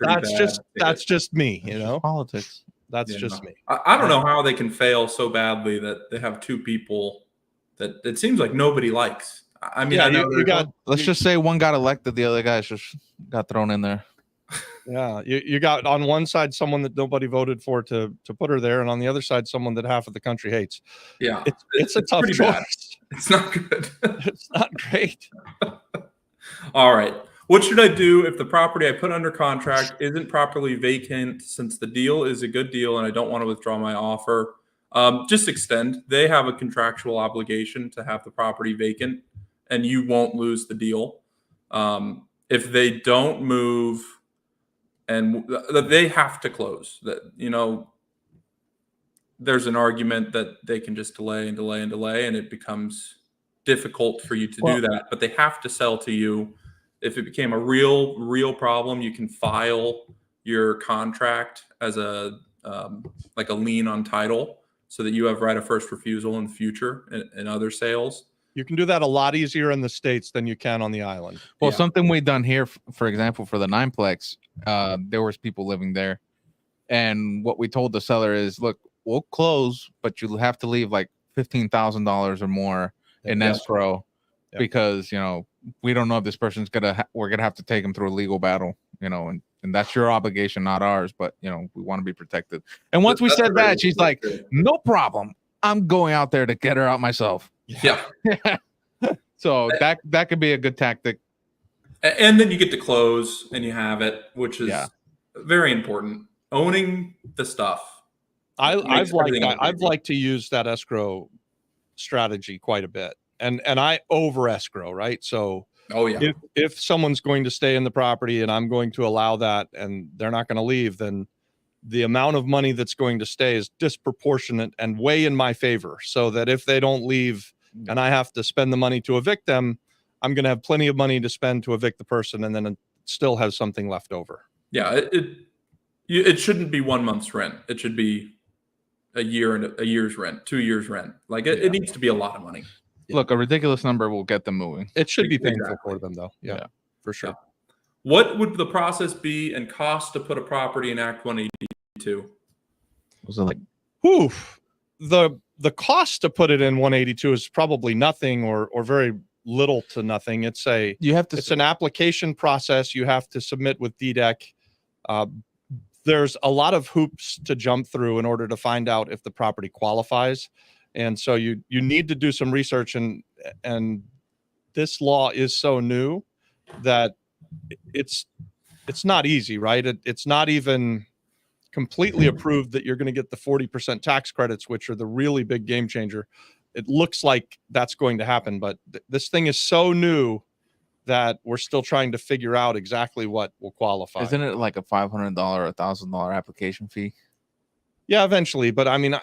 that's just me, politics. That's just me. I don't know how they can fail so badly that they have two people that it seems like nobody likes. I mean, I know let's just say one got elected, the other guy just got thrown in there. Yeah, you got on one side someone that nobody voted for to put her there, and on the other side someone that half of the country hates. Yeah, it's a tough choice. Bad. It's not good. It's not great. All right. What should I do if the property I put under contract isn't properly vacant, since the deal is a good deal and I don't want to withdraw my offer? Just extend. They have a contractual obligation to have the property vacant, and you won't lose the deal. If they don't move and they have to close, that, there's an argument that they can just delay and delay and delay, and it becomes difficult for you to do that, but they have to sell to you. If it became a real problem, you can file your contract as a like a lien on title, so that you have right of first refusal in the future in other sales. You can do that a lot easier in the States than you can on the island. Well, something we've done here, for example, for the nineplex, there was people living there, and what we told the seller is, look, we'll close, but you'll have to leave like $15,000 or more in escrow, because we don't know if this person's we're gonna have to take them through a legal battle, and that's your obligation, not ours. But we want to be protected. And once we said that, she's like, no problem, I'm going out there to get her out myself. Yeah. So that could be a good tactic. And then you get to close and you have it, which is very important. Owning the stuff. I've liked to use that escrow strategy quite a bit. and I over escrow, right? So Oh yeah. if someone's going to stay in the property and I'm going to allow that and they're not going to leave, then the amount of money that's going to stay is disproportionate and way in my favor, so that if they don't leave and I have to spend the money to evict them, I'm going to have plenty of money to spend to evict the person and then still have something left over. Yeah, it shouldn't be 1 month's rent. It should be a year's rent, 2 years rent. Like it needs to be a lot of money. Look, a ridiculous number will get them moving. It should be painful Exactly. for them, though. Yeah, for sure. Yeah. What would the process be and cost to put a property in Act 182? Was it like Whew. The cost to put it in 182 is probably nothing or very little to nothing. It's an application process you have to submit with DDEC. There's a lot of hoops to jump through in order to find out if the property qualifies. And so you need to do some research, and this law is so new that it's not easy, right? It's not even completely approved that you're going to get the 40% tax credits, which are the really big game changer. It looks like that's going to happen, but this thing is so new that we're still trying to figure out exactly what will qualify. Isn't it like a $500 or $1,000 application fee? Yeah, eventually. But I mean,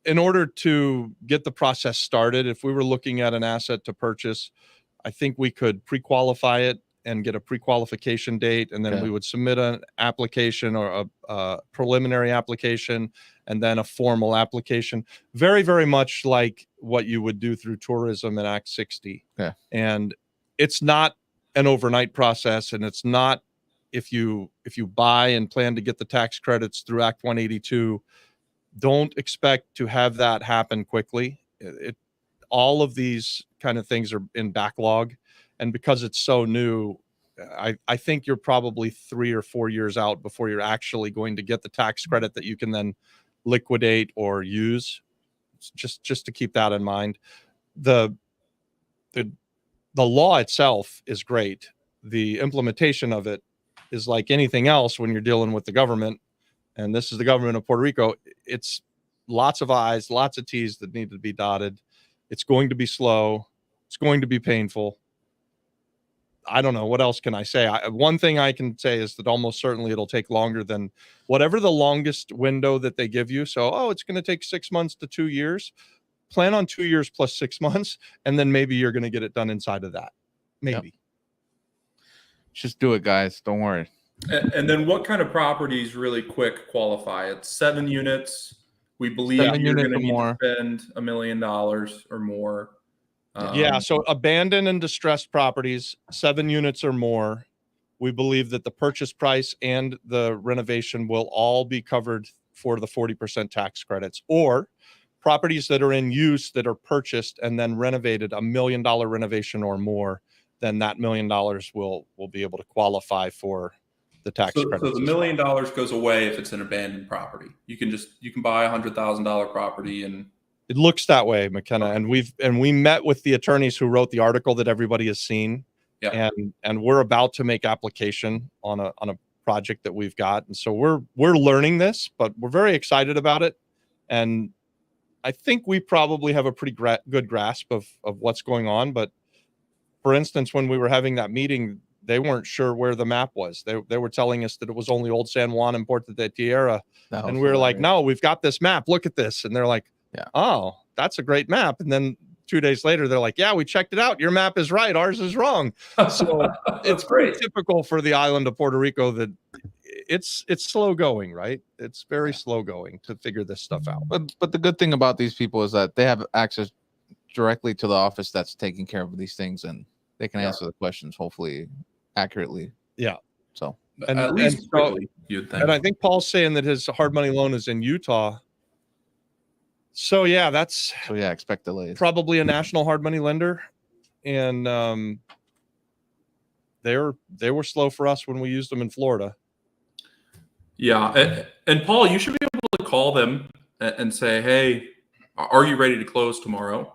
in order to get the process started, if we were looking at an asset to purchase, I think we could pre-qualify it and get a pre-qualification date, and then we would submit an application or a preliminary application, and then a formal application. Very, very much like what you would do through tourism in Act 60. Yeah. And it's not an overnight process, and it's not if you buy and plan to get the tax credits through Act 182, don't expect to have that happen quickly. All of these kind of things are in backlog. And because it's so new, I think you're probably 3 or 4 years out before you're actually going to get the tax credit that you can then liquidate or use. Just to keep that in mind. The law itself is great. The implementation of it is like anything else when you're dealing with the government, and this is the government of Puerto Rico. It's lots of I's, lots of T's that need to be dotted. It's going to be slow. It's going to be painful. I don't know. What else can I say? One thing I can say is that almost certainly it'll take longer than whatever the longest window that they give you. So, it's going to take 6 months to 2 years. Plan on 2 years plus 6 months, and then maybe you're going to get it done inside of that. Maybe. Yep. Just do it, guys. Don't worry. And then what kind of properties really quick qualify? It's 7 units. We believe 7 you're units going to or need more. to spend $1 million or more. So abandoned and distressed properties, 7 units or more. We believe that the purchase price and the renovation will all be covered for the 40% tax credits, or properties that are in use that are purchased and then renovated, $1 million renovation or more, then that $1 million will be able to qualify for the tax credits. So the $1 million goes away if it's an abandoned property. You can buy a $100,000 property and. It looks that way, McKenna, and we met with the attorneys who wrote the article that everybody has seen, and we're about to make application on a project that we've got, and so we're learning this, but we're very excited about it, and I think we probably have a pretty good grasp of what's going on. But for instance, when we were having that meeting, they weren't sure where the map was. They were telling us that it was only Old San Juan and Puerto de Tierra, and we were like, no, we've got this map. Look at this, and they're like. Yeah. Oh, that's a great map. And then 2 days later, they're like, yeah, we checked it out. Your map is right. Ours is wrong. So it's pretty typical for the island of Puerto Rico that it's slow going, right? It's very slow going to figure this stuff out. But the good thing about these people is that they have access directly to the office that's taking care of these things, and they can answer the questions hopefully accurately. Yeah. So at least quickly, you'd think. And I think Paul's saying that his hard money loan is in Utah. So expect delays. Probably a national hard money lender, and they were slow for us when we used them in Florida. Yeah, and Paul, you should be able to call them and say, "Hey, are you ready to close tomorrow?"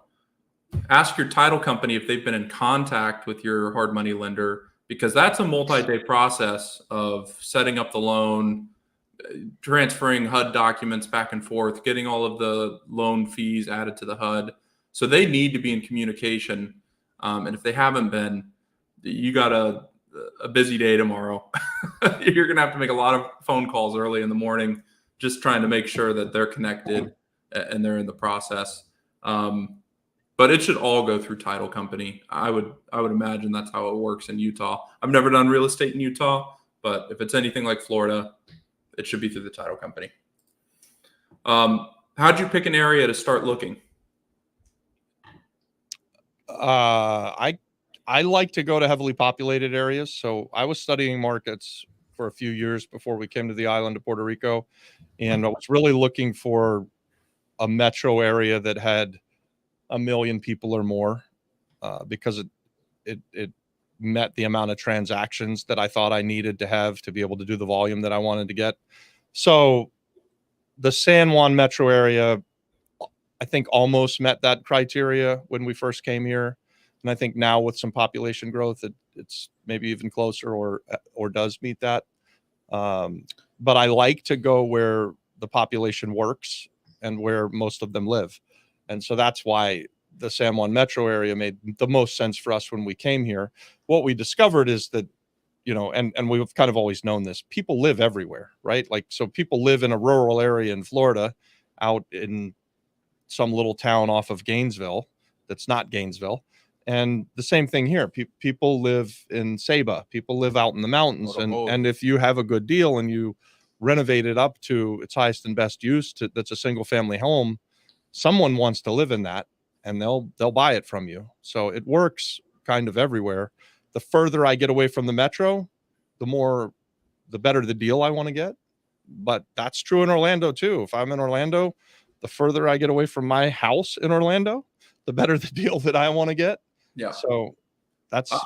Ask your title company if they've been in contact with your hard money lender, because that's a multi-day process of setting up the loan, transferring HUD documents back and forth, getting all of the loan fees added to the HUD. So they need to be in communication. And if they haven't been, you got a busy day tomorrow. You're going to have to make a lot of phone calls early in the morning, just trying to make sure that they're connected and they're in the process. But it should all go through title company. I would imagine that's how it works in Utah. I've never done real estate in Utah, but if it's anything like Florida, it should be through the title company. How'd you pick an area to start looking? I like to go to heavily populated areas. So I was studying markets for a few years before we came to the island of Puerto Rico, and I was really looking for a metro area that had 1 million people or more, because it met the amount of transactions that I thought I needed to have to be able to do the volume that I wanted to get. So the San Juan metro area, I think, almost met that criteria when we first came here. And I think now with some population growth, it's maybe even closer or does meet that. But I like to go where the population works and where most of them live. And so that's why the San Juan metro area made the most sense for us when we came here. What we discovered is that, and we've kind of always known this, people live everywhere, right? Like, so people live in a rural area in Florida, out in some little town off of Gainesville that's not Gainesville. And the same thing here. People live in Saba. People live out in the mountains. And if you have a good deal and you renovate it up to its highest and best use, that's a single family home, someone wants to live in that, and they'll buy it from you. So it works kind of everywhere. The further I get away from the metro, the better the deal I want to get. But that's true in Orlando too. If I'm in Orlando, the further I get away from my house in Orlando, the better the deal that I want to get. Yeah. So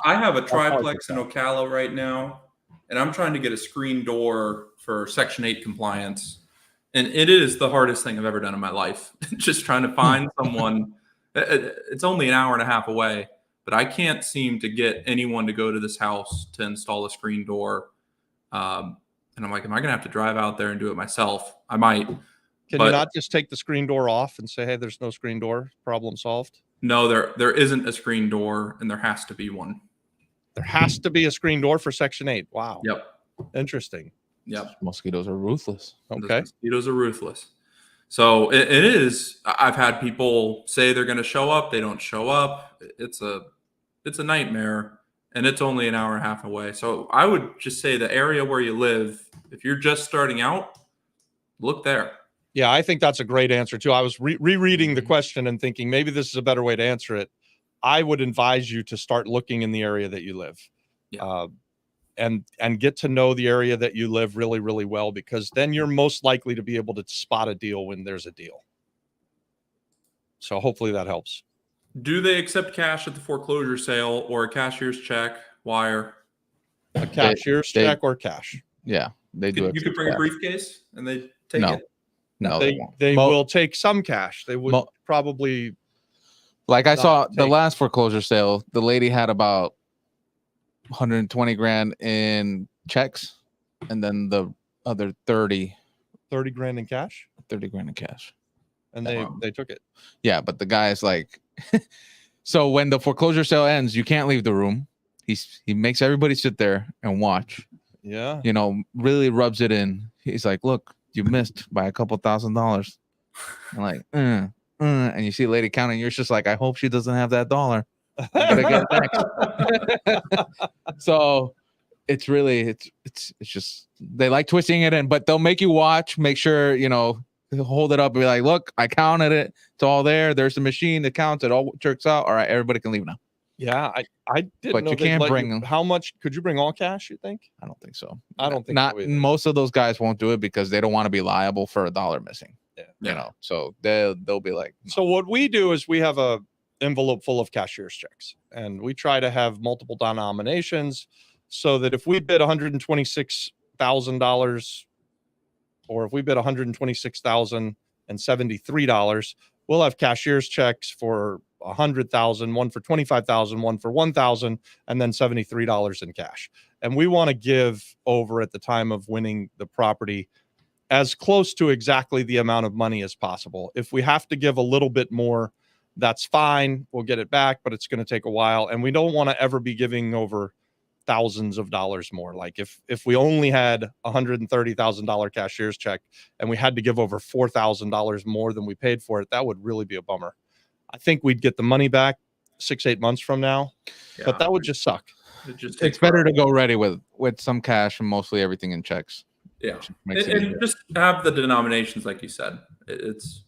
I have a triplex in Ocala right now, and I'm trying to get a screen door for Section 8 compliance. And it is the hardest thing I've ever done in my life. Just trying to find someone. It's only an hour and a half away, but I can't seem to get anyone to go to this house to install a screen door. And I'm like, am I going to have to drive out there and do it myself? I might. Can you not just take the screen door off and say, hey, there's no screen door, problem solved? No, there isn't a screen door, and there has to be one. There has to be a screen door for Section 8. Wow. Yep. Interesting. Yep. Mosquitoes are ruthless. Okay. The mosquitoes are ruthless. So it is. I've had people say they're going to show up. They don't show up. It's a nightmare, and it's only an hour and a half away. So I would just say the area where you live, if you're just starting out, look there. Yeah, I think that's a great answer too. I was rereading the question and thinking maybe this is a better way to answer it. I would advise you to start looking in the area that you live. Yeah. And get to know the area that you live really, really well, because then you're most likely to be able to spot a deal when there's a deal. So hopefully that helps. Do they accept cash at the foreclosure sale, or a cashier's check, wire? A cashier's check or cash? Yeah, they do. You could bring a briefcase and they take it. No, they won't. They will take some cash. They would probably. Like I saw the last foreclosure sale, the lady had about 120 grand in checks, and then the other 30 grand in cash. 30 grand in cash. And they took it. Yeah, but the guy is like, so when the foreclosure sale ends, you can't leave the room. He makes everybody sit there and watch. Yeah. Really rubs it in. He's like, look, you missed by a couple $1,000. I'm like, and you see a lady counting. You're just like, I hope she doesn't have that dollar. I'm gonna get it next. So it's really, it's just, they like twisting it in, but they'll make you watch, make sure, hold it up and be like, look, I counted it. It's all there. There's the machine that counts. It all jerks out. All right, everybody can leave now. Yeah, I didn't but know you can't bring them. How much could you bring? All cash, you think? I don't think so. I don't think not so either. Most of those guys won't do it because they don't want to be liable for $1 missing. Yeah. So they'll be like, no. So what we do is we have a envelope full of cashier's checks, and we try to have multiple denominations so that if we bid $126,000, or if we bid $126,073, we'll have cashier's checks for $100,000, one for $25,000, one for $1,000, and then $73 in cash. And we want to give over at the time of winning the property as close to exactly the amount of money as possible. If we have to give a little bit more, that's fine. We'll get it back, but it's going to take a while. And we don't want to ever be giving over thousands of dollars more. Like if we only had $130,000 cashier's check and we had to give over $4,000 more than we paid for it, that would really be a bummer. I think we'd get the money back 6-8 months from now, but that would just suck. It's better to go ready with some cash and mostly everything in checks. Yeah, and just have the denominations like you said. It's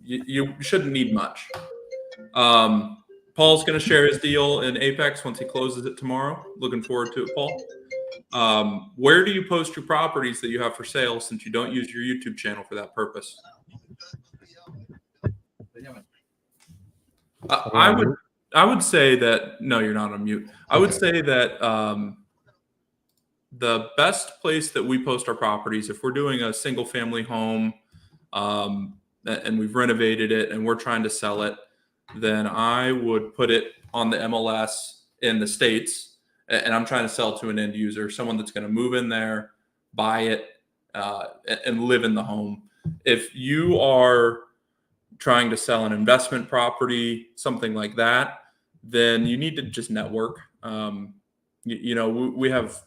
you shouldn't need much. Paul's going to share his deal in Apex once he closes it tomorrow. Looking forward to it, Paul. Where do you post your properties that you have for sale, since you don't use your YouTube channel for that purpose? I would say that no, you're not on mute. I would say that the best place that we post our properties, if we're doing a single family home and we've renovated it and we're trying to sell it, then I would put it on the MLS in the States, and I'm trying to sell to an end user, someone that's going to move in there, buy it, and live in the home. If you are trying to sell an investment property, something like that, then you need to just network. We have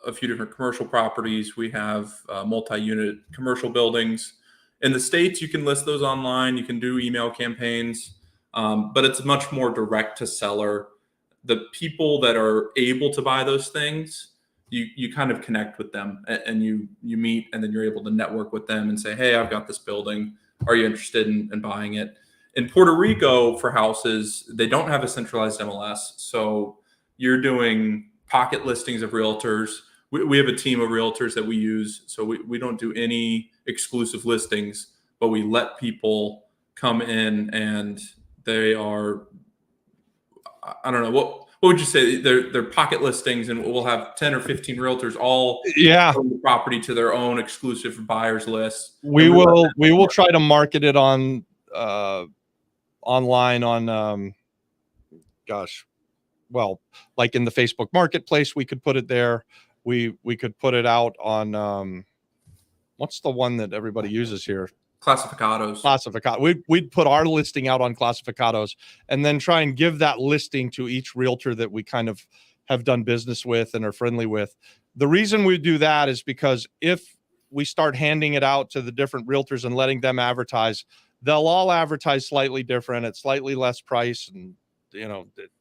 a few different commercial properties. We have multi-unit commercial buildings. In the States, you can list those online. You can do email campaigns. But it's much more direct to seller. The people that are able to buy those things, you kind of connect with them and you meet, and then you're able to network with them and say, hey, I've got this building. Are you interested in buying it? In Puerto Rico, for houses, they don't have a centralized MLS. So you're doing pocket listings of realtors. We have a team of realtors that we use. So we don't do any exclusive listings, but we let people come in and they are, I don't know, what would you say? They're pocket listings, and we'll have 10 or 15 realtors all own the property to their own exclusive buyers list. We will try to market it on online on like in the Facebook Marketplace. We could put it there. We could put it out on what's the one that everybody uses here? Classificados. We'd put our listing out on Classificados and then try and give that listing to each realtor that we kind of have done business with and are friendly with. The reason we do that is because if we start handing it out to the different realtors and letting them advertise, they'll all advertise slightly different at slightly less price, and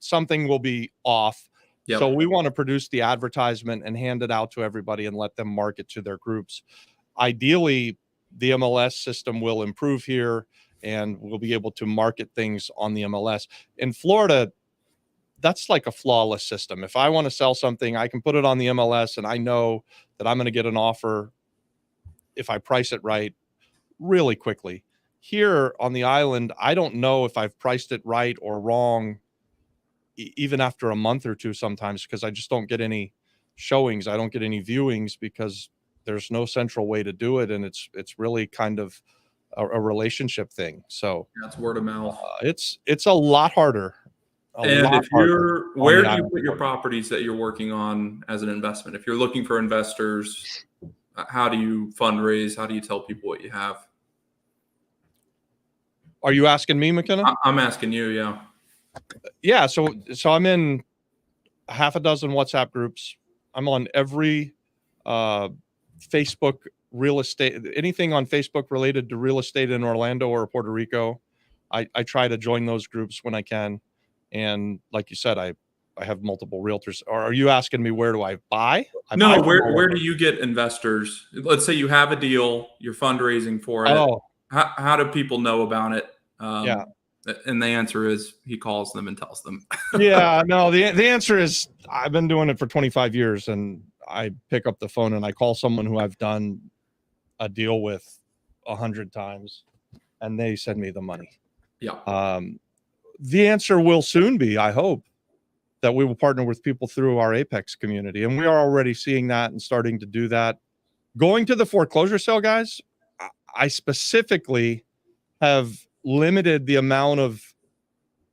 something will be off. Yep. So we want to produce the advertisement and hand it out to everybody and let them market to their groups. Ideally, the MLS system will improve here and we'll be able to market things on the MLS. In Florida, that's like a flawless system. If I want to sell something, I can put it on the MLS and I know that I'm going to get an offer if I price it right really quickly. Here on the island, I don't know if I've priced it right or wrong even after a month or two sometimes, because I just don't get any showings. I don't get any viewings because there's no central way to do it, and it's really kind of a relationship thing. So that's word of mouth. It's a lot harder. Where do you put your properties that you're working on as an investment? If you're looking for investors, how do you fundraise? How do you tell people what you have? Are you asking me, McKenna? I'm asking you. Yeah. Yeah. So I'm in half a dozen WhatsApp groups. I'm on every Facebook real estate, anything on Facebook related to real estate in Orlando or Puerto Rico. I try to join those groups when I can. And like you said, I have multiple realtors. Or are you asking me where do I buy? No, where do you get investors? Let's say you have a deal, you're fundraising for it. Oh. How do people know about it? Yeah. And the answer is he calls them and tells them. Yeah, no, the answer is I've been doing it for 25 years, and I pick up the phone and I call someone who I've done a deal with 100 times, and they send me the money. Yeah. The answer will soon be, I hope, that we will partner with people through our Apex community. And we are already seeing that and starting to do that. Going to the foreclosure sale, guys, I specifically have limited the amount of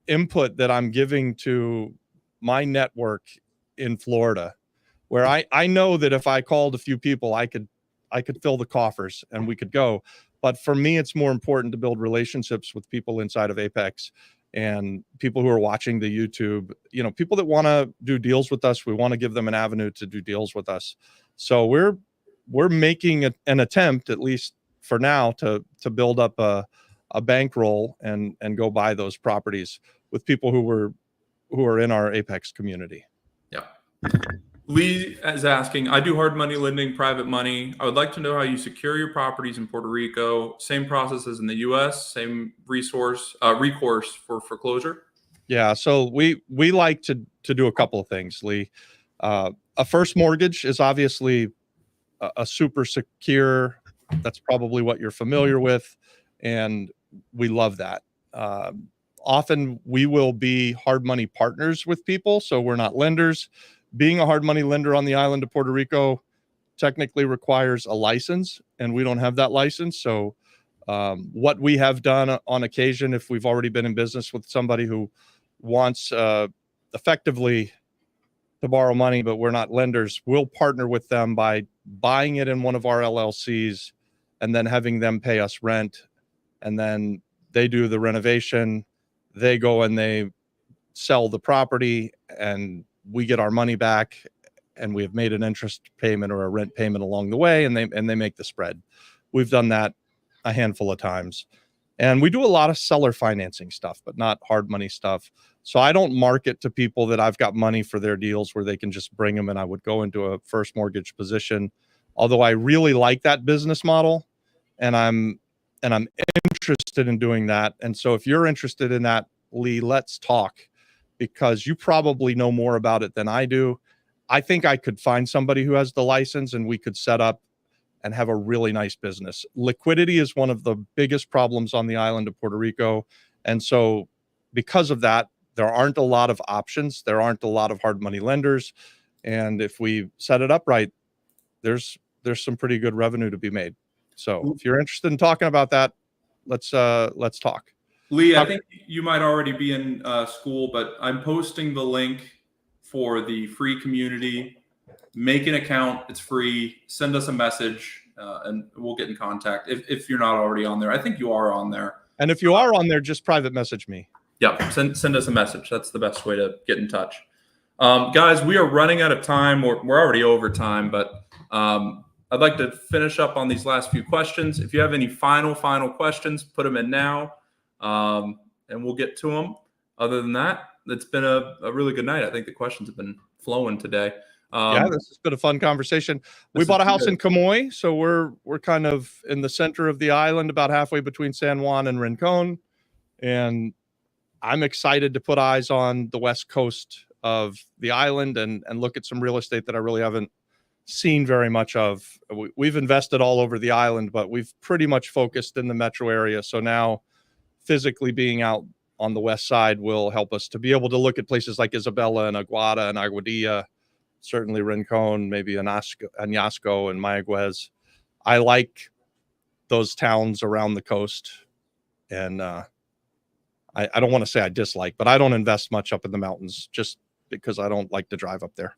input that I'm giving to my network in Florida, where I know that if I called a few people, I could fill the coffers and we could go. But for me, it's more important to build relationships with people inside of Apex and people who are watching the YouTube, people that want to do deals with us. We want to give them an avenue to do deals with us. So we're making an attempt, at least for now, to build up a bankroll and go buy those properties with people who are in our Apex community. Yeah. Lee is asking, I do hard money lending, private money. I would like to know how you secure your properties in Puerto Rico. Same process as in the US, same recourse for foreclosure. Yeah. So we like to do a couple of things, Lee. A first mortgage is obviously a super secure. That's probably what you're familiar with. And we love that. Often we will be hard money partners with people. So we're not lenders. Being a hard money lender on the island of Puerto Rico technically requires a license, and we don't have that license. So what we have done on occasion, if we've already been in business with somebody who wants effectively to borrow money, but we're not lenders, we'll partner with them by buying it in one of our LLCs and then having them pay us rent. And then they do the renovation. They go and they sell the property, and we get our money back, and we have made an interest payment or a rent payment along the way, and they make the spread. We've done that a handful of times. And we do a lot of seller financing stuff, but not hard money stuff. So I don't market to people that I've got money for their deals where they can just bring them, and I would go into a first mortgage position. Although I really like that business model, and I'm interested in doing that. And so if you're interested in that, Lee, let's talk, because you probably know more about it than I do. I think I could find somebody who has the license, and we could set up and have a really nice business. Liquidity is one of the biggest problems on the island of Puerto Rico. And so because of that, there aren't a lot of options. There aren't a lot of hard money lenders. And if we set it up right, there's some pretty good revenue to be made. So if you're interested in talking about that, let's talk. Lee, I think you might already be in school, but I'm posting the link for the free community. Make an account. It's free. Send us a message, and we'll get in contact if you're not already on there. I think you are on there. And if you are on there, just private message me. Yeah, send us a message. That's the best way to get in touch. Guys, we are running out of time. We're already over time, but I'd like to finish up on these last few questions. If you have any final questions, put them in now. And we'll get to them. Other than that, it's been a really good night. I think the questions have been flowing today. Yeah, this has been a fun conversation. We bought a house in Camoy, so we're kind of in the center of the island, about halfway between San Juan and Rincon. And I'm excited to put eyes on the west coast of the island and look at some real estate that I really haven't seen very much of. We've invested all over the island, but we've pretty much focused in the metro area. So now physically being out on the west side will help us to be able to look at places like Isabela and Aguada and Aguadilla, certainly Rincon, maybe Añasco and Mayaguez. I like those towns around the coast. And I don't want to say I dislike, but I don't invest much up in the mountains just because I don't like to drive up there.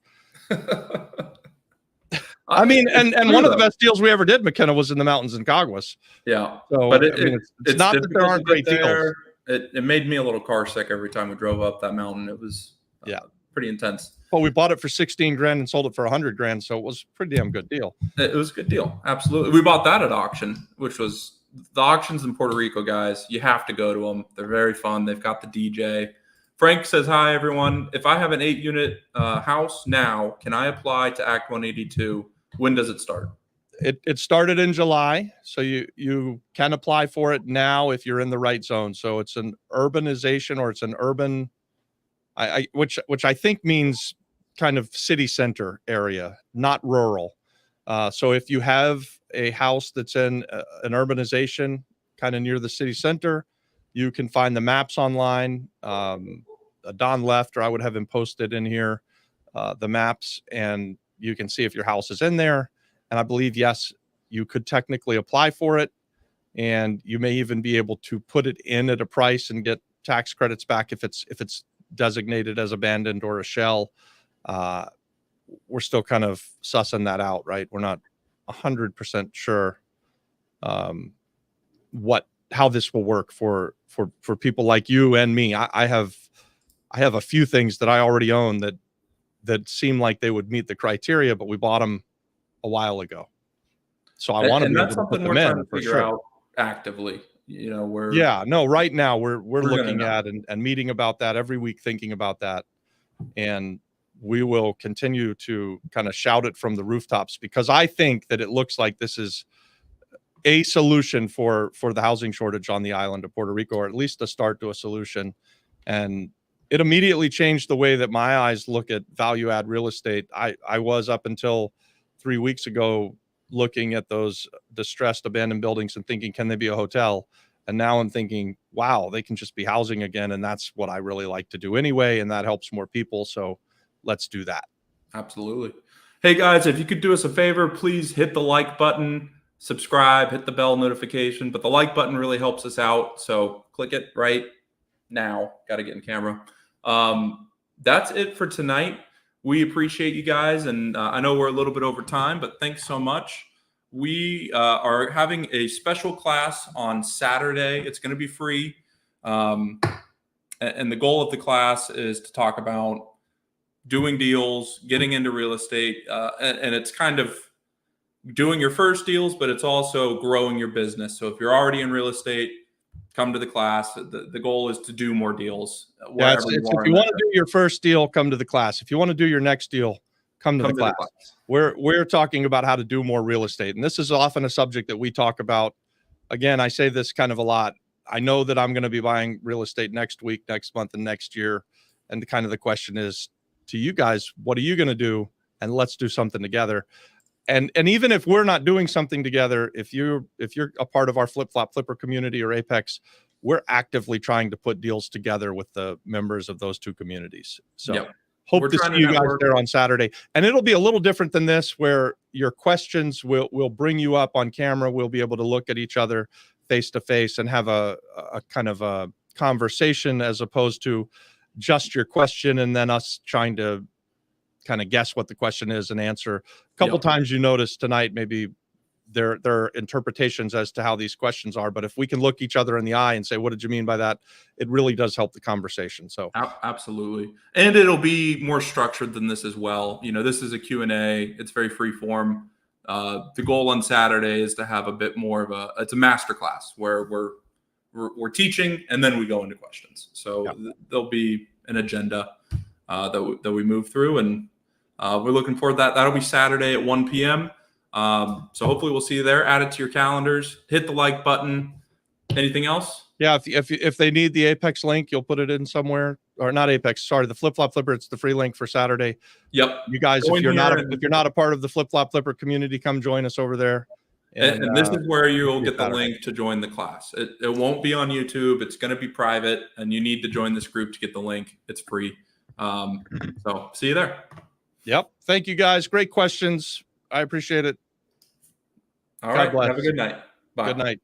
I mean, and one of the best deals we ever did, McKenna, was in the mountains in Caguas. Yeah. So, but it's not that there aren't great deals. It made me a little car sick every time we drove up that mountain. It was pretty intense. Well, we bought it for $16,000 and sold it for $100,000, so it was a pretty damn good deal. It was a good deal, absolutely. We bought that at auction, which was the auctions in Puerto Rico, guys. You have to go to them. They're very fun. They've got the DJ. Frank says, hi, everyone. If I have an 8-unit house now, can I apply to Act 182? When does it start? It started in July, so you can apply for it now if you're in the right zone. So it's an urbanization, or it's an urban, which I think means kind of city center area, not rural. So if you have a house that's in an urbanization kind of near the city center, you can find the maps online. Don left, or I would have him posted in here, the maps, and you can see if your house is in there. And I believe, yes, you could technically apply for it, and you may even be able to put it in at a price and get tax credits back if it's designated as abandoned or a shell. We're still kind of sussing that out, right? We're not 100% sure. how this will work for people like you and me. I have a few things that I already own that seem like they would meet the criteria, but we bought them a while ago. So I want to And be that's able to put something them we're trying in to for figure sure. out actively. You know, Yeah, no, right now we're gonna looking know. at and meeting about that every week, thinking about that. And we will continue to kind of shout it from the rooftops, because I think that it looks like this is a solution for the housing shortage on the island of Puerto Rico, or at least a start to a solution. And it immediately changed the way that my eyes look at value add real estate. I was, up until 3 weeks ago, looking at those distressed abandoned buildings and thinking, can they be a hotel? And now I'm thinking, wow, they can just be housing again. And that's what I really like to do anyway. And that helps more people. So let's do that. Absolutely. Hey guys, if you could do us a favor, please hit the like button, subscribe, hit the bell notification. But the like button really helps us out. So click it right now. Got to get in camera. That's it for tonight. We appreciate you guys. And I know we're a little bit over time, but thanks so much. We are having a special class on Saturday. It's going to be free. And the goal of the class is to talk about doing deals, getting into real estate. And it's kind of doing your first deals, but it's also growing your business. So if you're already in real estate, come to the class. The goal is to do more deals. Yeah, if you want to do your first deal, come to the class. If you want to do your next deal, come to the class. We're talking about how to do more real estate. And this is often a subject that we talk about. Again, I say this kind of a lot. I know that I'm going to be buying real estate next week, next month, and next year. And the question is to you guys, what are you going to do? And let's do something together. And even if we're not doing something together, if you're a part of our Flip Flop Flipper community or Apex, we're actively trying to put deals together with the members of those two communities. So hope to see you guys there on Saturday. And it'll be a little different than this, where your questions will bring you up on camera. We'll be able to look at each other face to face and have a kind of a conversation, as opposed to just your question and then us trying to kind of guess what the question is and answer. A couple times you noticed tonight, maybe there are interpretations as to how these questions are, but if we can look each other in the eye and say, what did you mean by that? It really does help the conversation. So absolutely. And it'll be more structured than this as well. You know, this is a Q&A. It's very free form. The goal on Saturday is to have a bit more of it's a masterclass where we're teaching and then we go into questions. So there'll be an agenda that we move through, and we're looking forward to that. That'll be Saturday at 1 p.m. So hopefully we'll see you there. Add it to your calendars. Hit the like button. Anything else? Yeah, if they need the Apex link, you'll put it in somewhere. Or not Apex, sorry, the Flip Flop Flipper. It's the free link for Saturday. Yep. You guys, if you're not a part of the Flip Flop Flipper community, come join us over there. And this is where you'll get the link to join the class. It won't be on YouTube. It's going to be private, and you need to join this group to get the link. It's free. So see you there. Yep. Thank you, guys. Great questions. I appreciate it. All right. Have a good night. Bye. Good night.